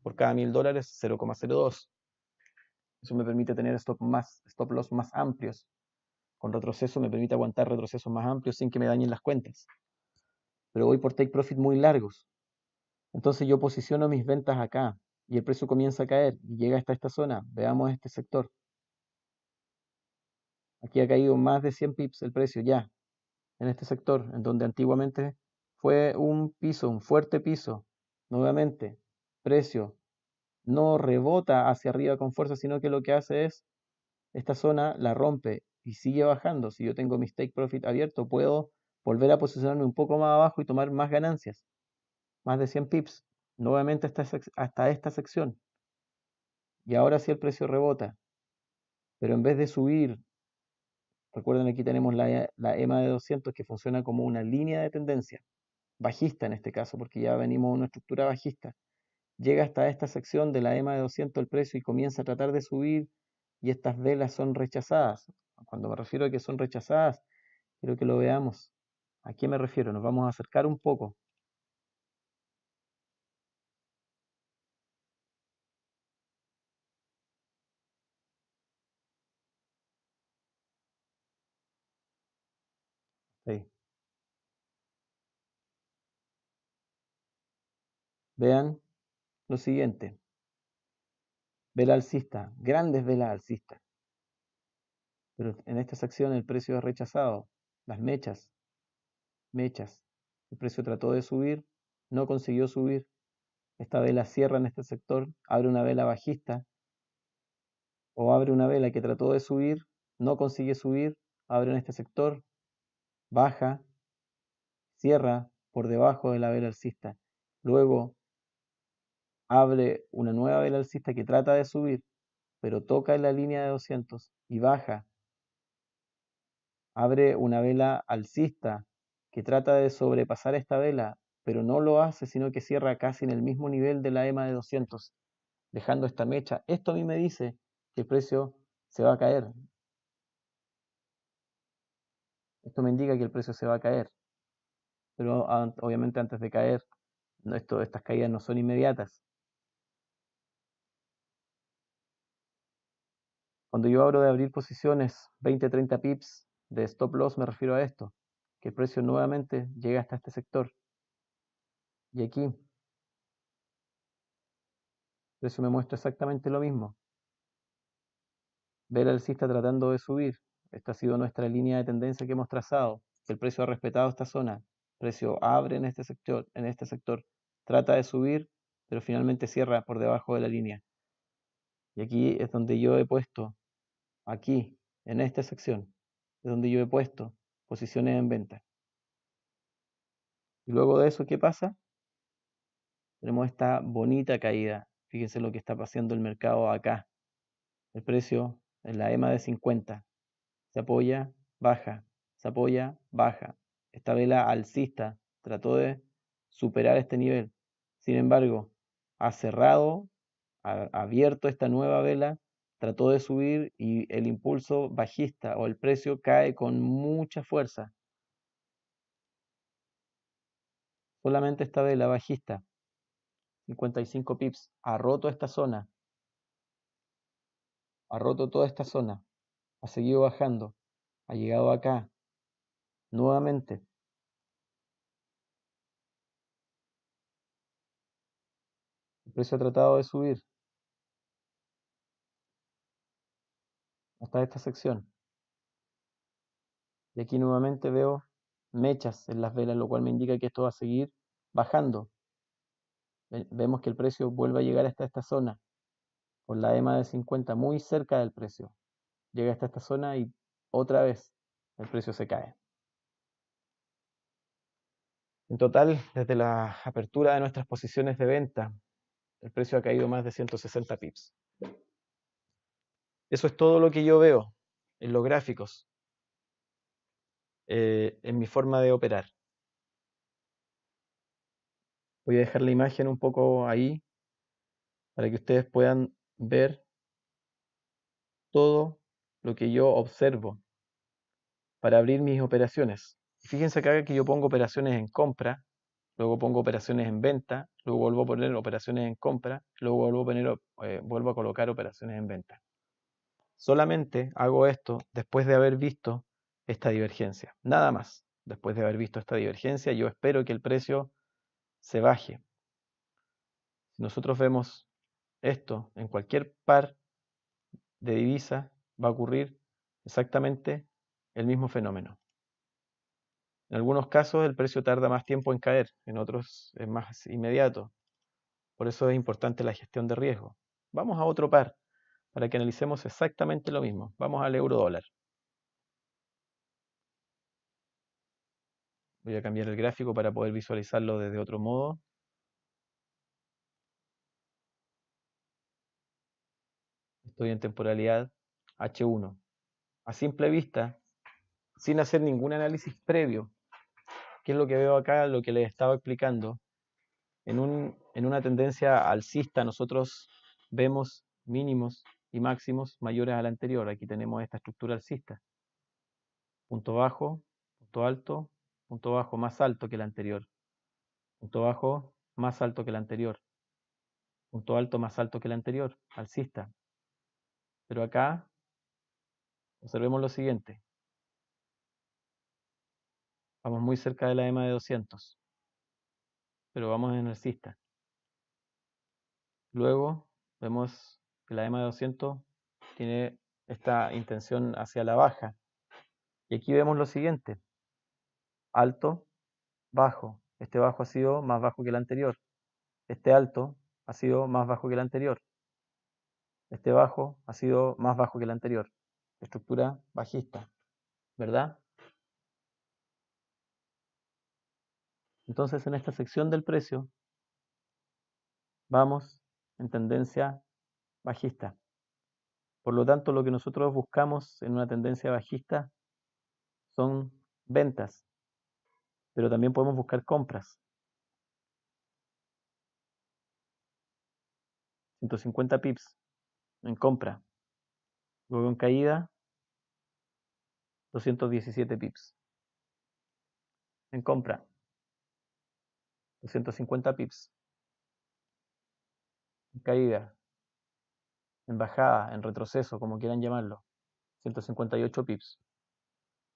Por cada $1000, 0,02. Eso me permite tener stop loss más amplios. Con retroceso me permite aguantar retrocesos más amplios sin que me dañen las cuentas. Pero voy por take profit muy largos. Entonces yo posiciono mis ventas acá y el precio comienza a caer y llega hasta esta zona. Veamos este sector. Aquí ha caído más de 100 pips el precio ya, en este sector, en donde antiguamente fue un piso, un fuerte piso. Nuevamente, precio no rebota hacia arriba con fuerza, sino que lo que hace es, esta zona la rompe y sigue bajando. Si yo tengo mi take profit abierto, puedo volver a posicionarme un poco más abajo y tomar más ganancias, más de 100 pips, nuevamente hasta esta sección. Y ahora sí el precio rebota, pero en vez de subir, recuerden aquí tenemos la EMA de 200 que funciona como una línea de tendencia, bajista en este caso, porque ya venimos a una estructura bajista. Llega hasta esta sección de la EMA de 200 el precio y comienza a tratar de subir y estas velas son rechazadas. Cuando me refiero a que son rechazadas, quiero que lo veamos. ¿A qué me refiero? Nos vamos a acercar un poco. Sí. Vean lo siguiente. Vela alcista, grandes velas alcistas. Pero en esta sección el precio es rechazado. Las mechas. El precio trató de subir, no consiguió subir. Esta vela cierra en este sector, abre una vela bajista o abre una vela que trató de subir, no consigue subir, abre en este sector, baja, cierra por debajo de la vela alcista. Luego abre una nueva vela alcista que trata de subir, pero toca en la línea de 200 y baja. Abre una vela alcista que trata de sobrepasar esta vela, pero no lo hace, sino que cierra casi en el mismo nivel de la EMA de 200, dejando esta mecha. Esto a mí me dice que el precio se va a caer. Esto me indica que el precio se va a caer. Pero obviamente antes de caer, estas caídas no son inmediatas. Cuando yo hablo de abrir posiciones 20-30 pips de stop loss, me refiero a esto, que el precio nuevamente llega hasta este sector. Y aquí el precio me muestra exactamente lo mismo. Ver alcista tratando de subir. Esta ha sido nuestra línea de tendencia que hemos trazado. El precio ha respetado esta zona. El precio abre en este sector, trata de subir, pero finalmente cierra por debajo de la línea. Y aquí es donde yo he puesto, aquí, en esta sección, es donde yo he puesto posiciones en venta. Y luego de eso, ¿qué pasa? Tenemos esta bonita caída. Fíjense lo que está pasando el mercado acá. El precio en la EMA de 50 se apoya, baja, se apoya, baja. Esta vela alcista trató de superar este nivel. Sin embargo, ha cerrado, ha abierto esta nueva vela, trató de subir y el impulso bajista o el precio cae con mucha fuerza. Solamente esta vela bajista, 55 pips, ha roto esta zona, ha roto toda esta zona, ha seguido bajando, ha llegado acá nuevamente. El precio ha tratado de subir hasta esta sección. Y aquí nuevamente veo mechas en las velas, lo cual me indica que esto va a seguir bajando. Vemos que el precio vuelve a llegar hasta esta zona, con la EMA de 50 muy cerca del precio. Llega hasta esta zona y otra vez el precio se cae. En total, desde la apertura de nuestras posiciones de venta, el precio ha caído más de 160 pips. Eso es todo lo que yo veo en los gráficos, en mi forma de operar. Voy a dejar la imagen un poco ahí para que ustedes puedan ver todo lo que yo observo para abrir mis operaciones. Fíjense acá que yo pongo operaciones en compra, luego pongo operaciones en venta, luego vuelvo a poner operaciones en compra, luego vuelvo a colocar operaciones en venta. Solamente hago esto después de haber visto esta divergencia. Nada más. Después de haber visto esta divergencia, yo espero que el precio se baje. Si nosotros vemos esto en cualquier par de divisas, va a ocurrir exactamente el mismo fenómeno. En algunos casos el precio tarda más tiempo en caer, en otros es más inmediato. Por eso es importante la gestión de riesgo. Vamos a otro par para que analicemos exactamente lo mismo. Vamos al euro dólar. Voy a cambiar el gráfico para poder visualizarlo desde otro modo. Estoy en temporalidad H1. A simple vista, sin hacer ningún análisis previo, ¿qué es lo que veo acá? Lo que les estaba explicando. En una tendencia alcista nosotros vemos mínimos y máximos mayores al anterior. Aquí tenemos esta estructura alcista. Punto bajo, punto bajo más alto que el anterior. Punto bajo más alto que el anterior. Punto alto más alto que el anterior, alcista. Pero acá observemos lo siguiente. Vamos muy cerca de la EMA de 200, pero vamos en alcista. Luego vemos que la EMA de 200 tiene esta intención hacia la baja. Y aquí vemos lo siguiente. Alto, bajo. Este bajo ha sido más bajo que el anterior. Este alto ha sido más bajo que el anterior. Este bajo ha sido más bajo que el anterior. Estructura bajista, ¿verdad? Entonces en esta sección del precio vamos en tendencia bajista. Por lo tanto, lo que nosotros buscamos en una tendencia bajista son ventas, pero también podemos buscar compras. 150 pips en compra. Luego en caída, 217 pips. En compra, 250 pips. En caída, en bajada, en retroceso, como quieran llamarlo, 158 pips.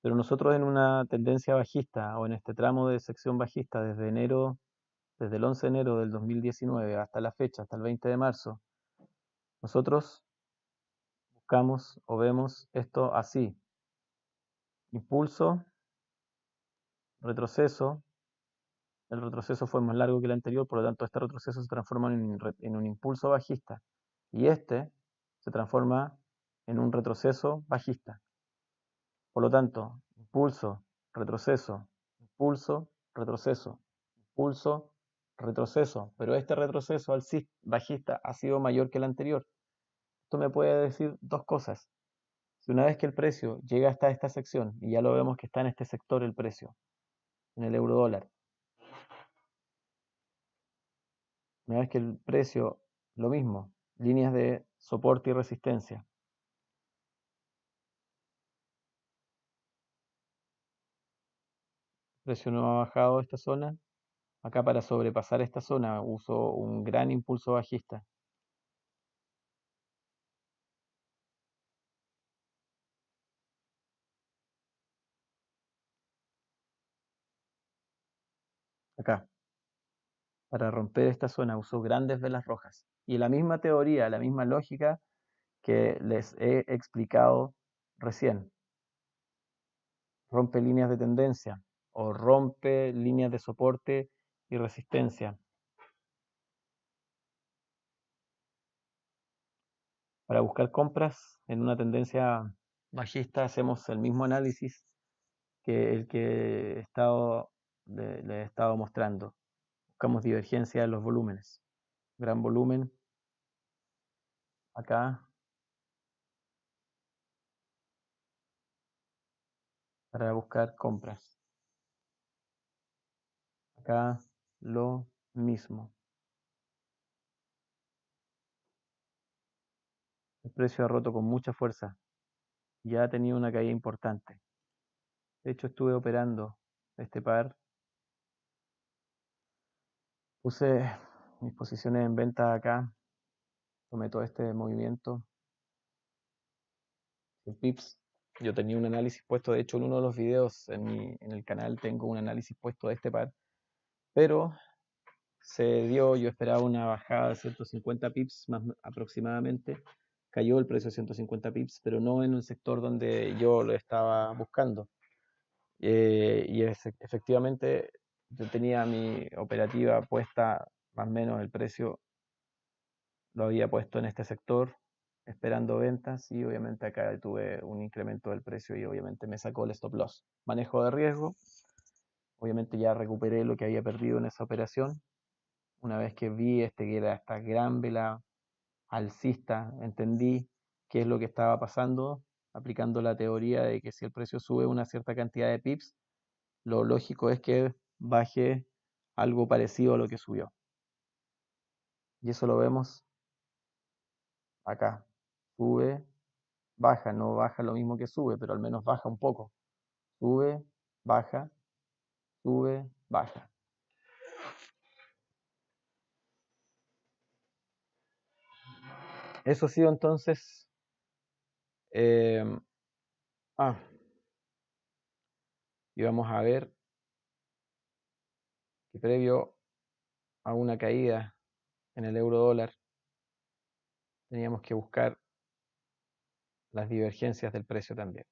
Pero nosotros en una tendencia bajista o en este tramo de sección bajista desde el 11 de enero del 2019 hasta la fecha, hasta el 20 de marzo, nosotros buscamos o vemos esto así. Impulso, retroceso. El retroceso fue más largo que el anterior, por lo tanto este retroceso se transforma en un impulso bajista. Y este se transforma en un retroceso bajista. Por lo tanto, impulso, retroceso, impulso, retroceso, impulso, retroceso. Pero este retroceso bajista ha sido mayor que el anterior. Esto me puede decir dos cosas. Si una vez que el precio llega hasta esta sección, y ya lo vemos que está en este sector el precio, en el euro dólar, una vez que el precio, lo mismo, líneas de soporte y resistencia. El precio no ha bajado esta zona. Acá para sobrepasar esta zona uso un gran impulso bajista. Acá. Para romper esta zona usó grandes velas rojas. Y la misma teoría, la misma lógica que les he explicado recién. Rompe líneas de tendencia o rompe líneas de soporte y resistencia. Para buscar compras en una tendencia bajista hacemos el mismo análisis que el que le he estado mostrando. Buscamos divergencia en los volúmenes. Gran volumen acá para buscar compras. Acá lo mismo. El precio ha roto con mucha fuerza. Ya ha tenido una caída importante. De hecho, estuve operando este par. Puse mis posiciones en venta acá. Tomé todo este movimiento. 100 pips. Yo tenía un análisis puesto, de hecho en uno de los videos en el canal tengo un análisis puesto de este par, pero se dio, yo esperaba una bajada de 150 pips más aproximadamente, cayó el precio de 150 pips, pero no en el sector donde yo lo estaba buscando. Efectivamente yo tenía mi operativa puesta, más o menos el precio lo había puesto en este sector, esperando ventas y obviamente acá tuve un incremento del precio y obviamente me sacó el stop loss. Manejo de riesgo, obviamente ya recuperé lo que había perdido en esa operación. Una vez que vi que era esta gran vela alcista, entendí qué es lo que estaba pasando, aplicando la teoría de que si el precio sube una cierta cantidad de pips, lo lógico es que baje algo parecido a lo que subió. Y eso lo vemos acá. Sube, baja, no baja lo mismo que sube, pero al menos baja un poco. Sube, baja, sube, baja. Eso ha sido entonces. eh, ah, y vamos a ver que previo a una caída en el euro dólar teníamos que buscar las divergencias del precio también.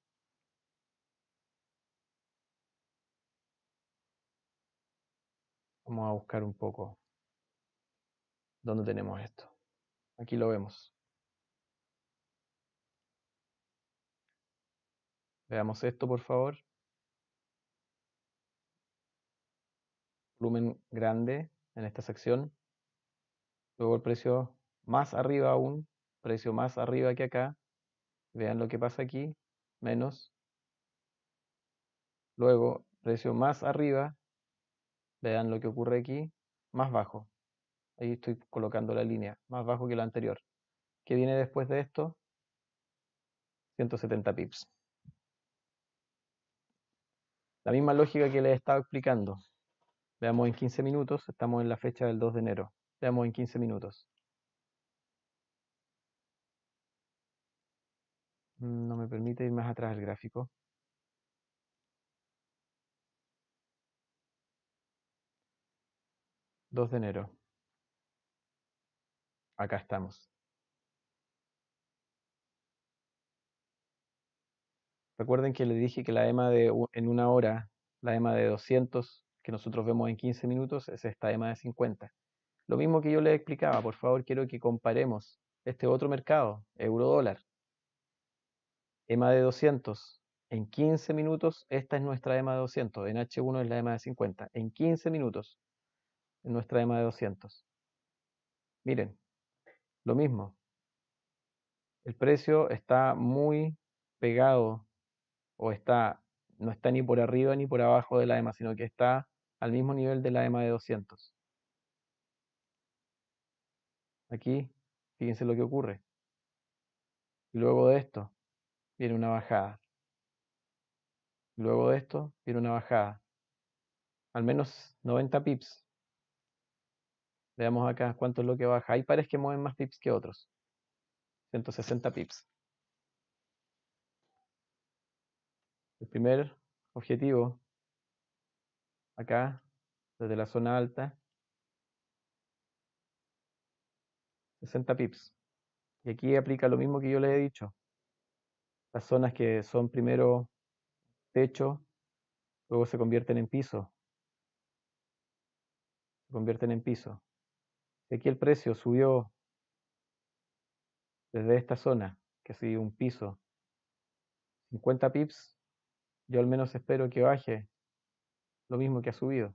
Vamos a buscar un poco dónde tenemos esto. Aquí lo vemos. Veamos esto, por favor. Volumen grande en esta sección. Luego el precio más arriba aún. Precio más arriba que acá. Vean lo que pasa aquí. Menos. Luego, precio más arriba. Vean lo que ocurre aquí. Más bajo. Ahí estoy colocando la línea. Más bajo que la anterior. ¿Qué viene después de esto? 170 pips. La misma lógica que les he estado explicando. Veamos en 15 minutos. Estamos en la fecha del 2 de enero. Veamos en 15 minutos. No me permite ir más atrás el gráfico. 2 de enero. Acá estamos. Recuerden que les dije que la EMA en una hora, la EMA de 200 que nosotros vemos en 15 minutos, es esta EMA de 50. Lo mismo que yo les explicaba, por favor, quiero que comparemos este otro mercado, euro-dólar. EMA de 200. En 15 minutos, esta es nuestra EMA de 200. En H1 es la EMA de 50. En 15 minutos, es nuestra EMA de 200. Miren, lo mismo. El precio está muy pegado o no está ni por arriba ni por abajo de la EMA, sino que está al mismo nivel de la EMA de 200. Aquí, fíjense lo que ocurre. Y luego de esto, viene una bajada. Y luego de esto, viene una bajada. Al menos 90 pips. Veamos acá cuánto es lo que baja. Hay pares que mueven más pips que otros. 160 pips. El primer objetivo, acá, desde la zona alta, 60 pips. Y aquí aplica lo mismo que yo les he dicho. Las zonas que son primero techo, luego se convierten en piso. Se convierten en piso. Si aquí el precio subió desde esta zona, que ha sido un piso, 50 pips, yo al menos espero que baje lo mismo que ha subido.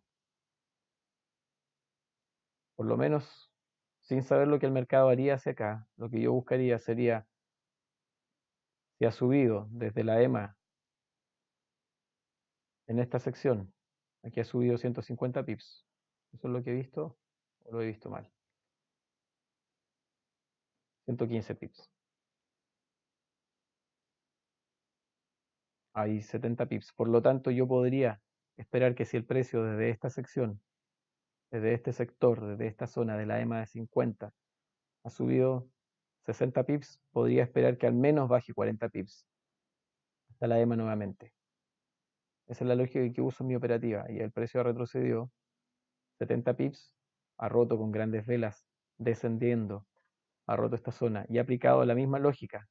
Por lo menos, sin saber lo que el mercado haría hacia acá, lo que yo buscaría sería, si ha subido desde la EMA en esta sección, aquí ha subido 150 pips. ¿Eso es lo que he visto o lo he visto mal? 115 pips. Hay 70 pips. Por lo tanto, yo podría esperar que si el precio desde esta sección, desde este sector, desde esta zona de la EMA de 50, ha subido 60 pips, podría esperar que al menos baje 40 pips hasta la EMA nuevamente. Esa es la lógica que uso en mi operativa. Y el precio ha retrocedido 70 pips, ha roto con grandes velas, descendiendo, ha roto esta zona y ha aplicado la misma lógica.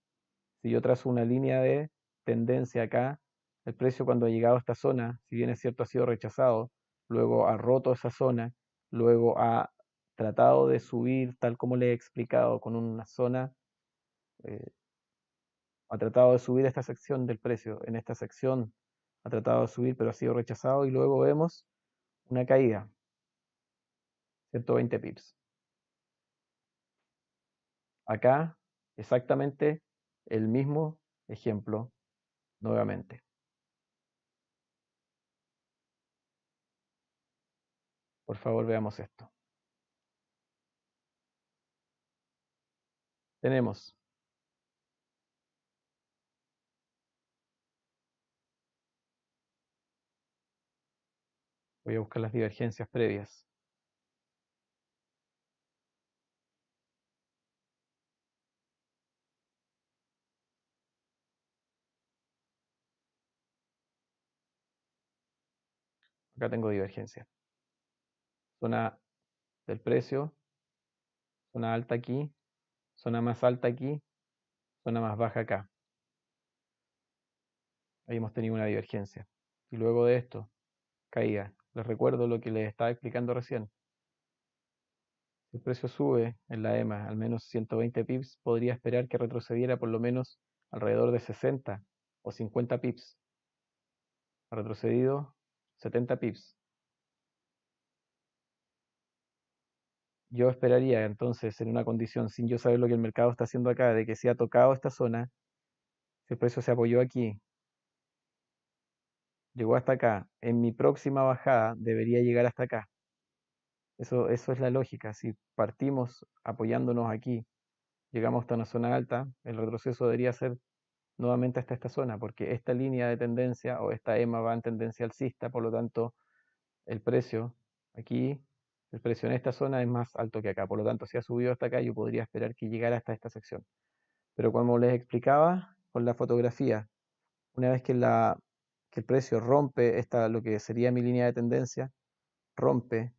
Si yo trazo una línea de tendencia acá, el precio cuando ha llegado a esta zona, si bien es cierto ha sido rechazado, luego ha roto esa zona, luego ha tratado de subir tal como le he explicado con una zona, eh, ha tratado de subir esta sección del precio, en esta sección ha tratado de subir pero ha sido rechazado y luego vemos una caída, 120 pips. Acá exactamente el mismo ejemplo nuevamente. Por favor, veamos esto. Tenemos voy a buscar las divergencias previas. Acá tengo divergencia. Zona del precio, zona alta aquí, zona más alta aquí, zona más baja acá. Ahí hemos tenido una divergencia. Y luego de esto, caída. Les recuerdo lo que les estaba explicando recién. Si el precio sube en la EMA al menos 120 pips, podría esperar que retrocediera por lo menos alrededor de 60 o 50 pips. Ha retrocedido 70 pips. Yo esperaría entonces en una condición, sin yo saber lo que el mercado está haciendo acá, de que si ha tocado esta zona, si el precio se apoyó aquí, llegó hasta acá, en mi próxima bajada debería llegar hasta acá. Eso es la lógica. Si partimos apoyándonos aquí, llegamos hasta una zona alta, el retroceso debería ser nuevamente hasta esta zona, porque esta línea de tendencia o esta EMA va en tendencia alcista, por lo tanto, el precio aquí, el precio en esta zona es más alto que acá. Por lo tanto, si ha subido hasta acá, yo podría esperar que llegara hasta esta sección. Pero como les explicaba con la fotografía, una vez que el precio rompe lo que sería mi línea de tendencia, rompe,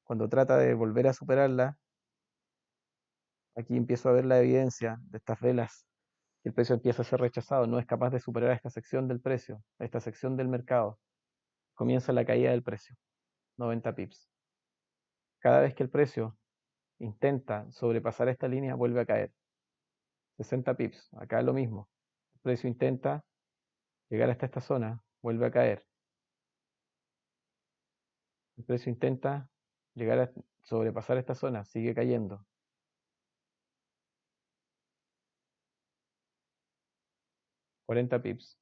cuando trata de volver a superarla, aquí empiezo a ver la evidencia de estas velas, que el precio empieza a ser rechazado, no es capaz de superar esta sección del precio, esta sección del mercado. Comienza la caída del precio, 90 pips. Cada vez que el precio intenta sobrepasar esta línea, vuelve a caer. 60 pips, acá es lo mismo. El precio intenta llegar hasta esta zona, vuelve a caer. El precio intenta llegar a sobrepasar esta zona, sigue cayendo. 40 pips,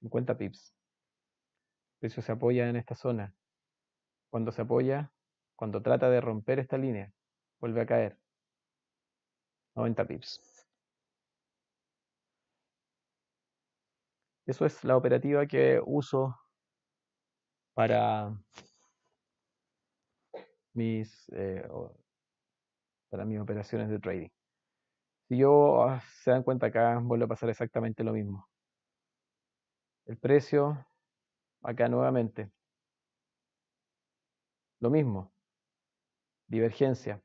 50 pips. El precio se apoya en esta zona. Cuando se apoya, cuando trata de romper esta línea, vuelve a caer. 90 pips. Eso es la operativa que uso para mis, eh, para mis operaciones de trading. Si yo se dan cuenta acá, vuelve a pasar exactamente lo mismo. El precio, acá nuevamente, lo mismo, divergencia.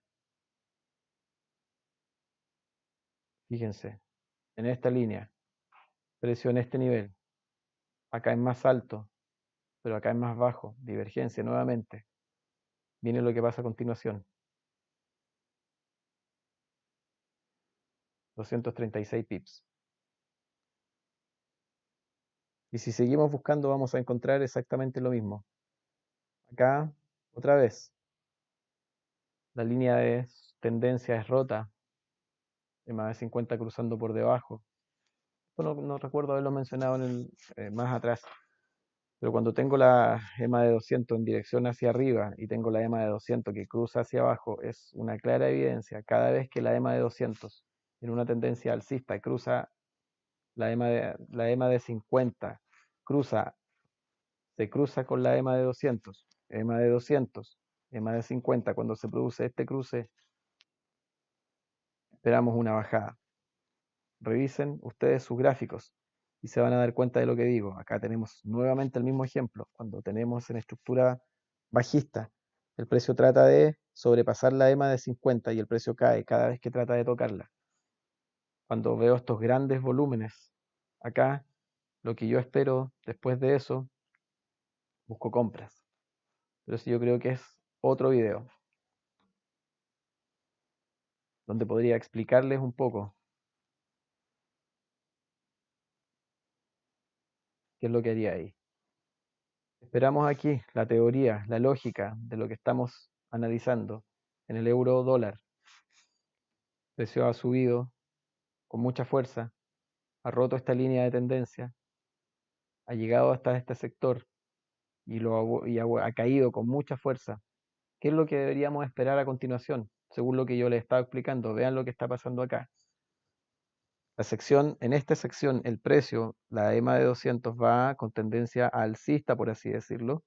Fíjense, en esta línea, precio en este nivel, acá es más alto, pero acá es más bajo, divergencia nuevamente. Viene lo que pasa a continuación. 236 pips. Y si seguimos buscando vamos a encontrar exactamente lo mismo. Acá, otra vez, la línea de tendencia es rota, EMA de 50 cruzando por debajo. Esto no recuerdo haberlo mencionado más atrás, pero cuando tengo la EMA de 200 en dirección hacia arriba y tengo la EMA de 200 que cruza hacia abajo, es una clara evidencia. Cada vez que la EMA de 200 en una tendencia alcista cruza la EMA de 50, se cruza con la EMA de 200, EMA de 200, EMA de 50, cuando se produce este cruce, esperamos una bajada. Revisen ustedes sus gráficos y se van a dar cuenta de lo que digo. Acá tenemos nuevamente el mismo ejemplo. Cuando tenemos en estructura bajista, el precio trata de sobrepasar la EMA de 50 y el precio cae cada vez que trata de tocarla. Cuando veo estos grandes volúmenes, acá lo que yo espero después de eso, busco compras. Pero eso yo creo que es otro video donde podría explicarles un poco qué es lo que haría ahí. Esperamos aquí la teoría, la lógica de lo que estamos analizando en el euro dólar. El precio ha subido con mucha fuerza, ha roto esta línea de tendencia, ha llegado hasta este sector y ha caído con mucha fuerza. ¿Qué es lo que deberíamos esperar a continuación? Según lo que yo les estaba explicando, vean lo que está pasando acá. En esta sección, el precio, la EMA de 200 va con tendencia alcista, por así decirlo,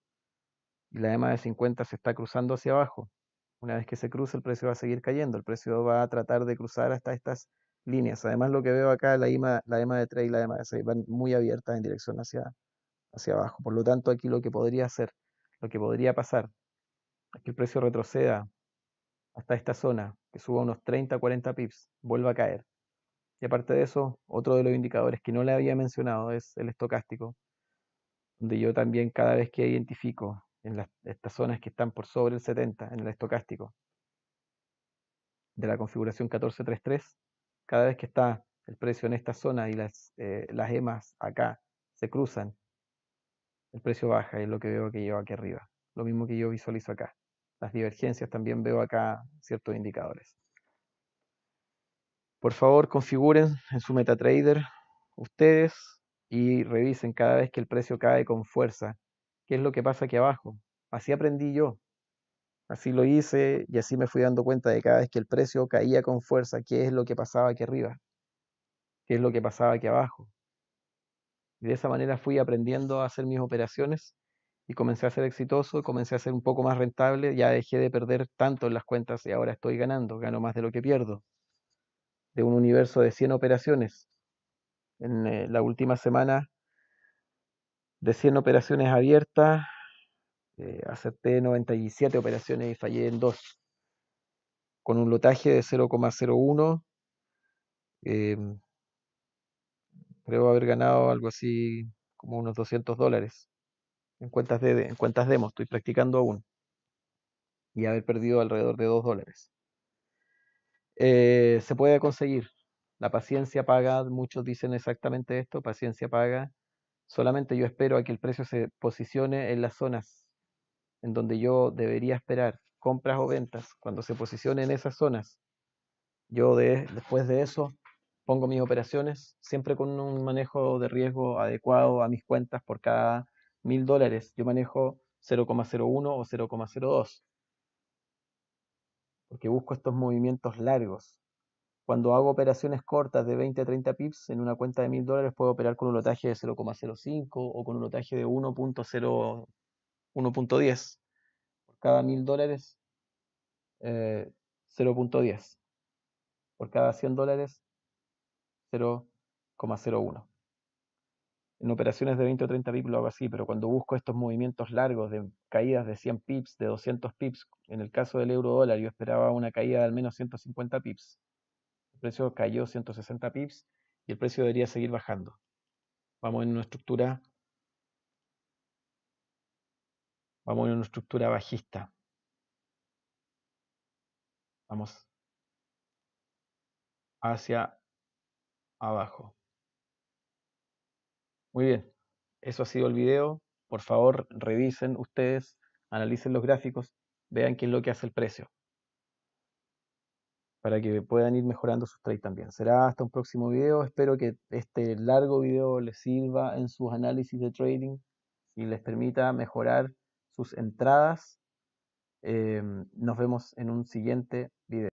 y la EMA de 50 se está cruzando hacia abajo. Una vez que se cruce, el precio va a seguir cayendo. El precio va a tratar de cruzar hasta estas líneas. Además, lo que veo acá, la EMA de 3 y la EMA de 6 van muy abiertas en dirección hacia abajo. Por lo tanto, aquí lo que podría hacer, lo que podría pasar, es que el precio retroceda hasta esta zona, que suba unos 30, 40 pips, vuelva a caer. Y aparte de eso, otro de los indicadores que no le había mencionado es el estocástico, donde yo también cada vez que identifico en estas zonas que están por sobre el 70, en el estocástico de la configuración 1433, cada vez que está el precio en esta zona y las EMAs acá se cruzan, el precio baja, es lo que veo que llevo aquí arriba. Lo mismo que yo visualizo acá. Las divergencias también veo acá ciertos indicadores. Por favor, configuren en su MetaTrader ustedes y revisen cada vez que el precio cae con fuerza, qué es lo que pasa aquí abajo. Así aprendí yo, así lo hice y así me fui dando cuenta de cada vez que el precio caía con fuerza, qué es lo que pasaba aquí arriba, qué es lo que pasaba aquí abajo. Y de esa manera fui aprendiendo a hacer mis operaciones y comencé a ser exitoso, comencé a ser un poco más rentable, ya dejé de perder tanto en las cuentas y ahora estoy ganando, gano más de lo que pierdo. De un universo de 100 operaciones, en la última semana, de 100 operaciones abiertas, acerté 97 operaciones y fallé en 2, con un lotaje de 0,01. eh, Creo haber ganado algo así como unos $200 en cuentas demo, estoy practicando aún, y haber perdido alrededor de $2. Se puede conseguir. La paciencia paga, muchos dicen exactamente esto, paciencia paga. Solamente yo espero a que el precio se posicione en las zonas en donde yo debería esperar compras o ventas. Cuando se posicione en esas zonas, después de eso pongo mis operaciones, siempre con un manejo de riesgo adecuado a mis cuentas. Por cada $1000 yo manejo 0,01 o 0,02, porque busco estos movimientos largos. Cuando hago operaciones cortas de 20 a 30 pips en una cuenta de $1000, puedo operar con un lotaje de 0,05 o con un lotaje de 1.10. Por cada $1000, 0.10. Por cada $100, 0,01. En operaciones de 20 o 30 pips lo hago así, pero cuando busco estos movimientos largos de caídas de 100 pips, de 200 pips, en el caso del euro dólar yo esperaba una caída de al menos 150 pips. El precio cayó 160 pips y el precio debería seguir bajando. Vamos en una estructura, vamos en una estructura bajista. Vamos hacia abajo. Muy bien, eso ha sido el video. Por favor, revisen ustedes, analicen los gráficos, vean qué es lo que hace el precio, para que puedan ir mejorando sus trades también. Será hasta un próximo video. Espero que este largo video les sirva en sus análisis de trading y les permita mejorar sus entradas. Nos vemos en un siguiente video.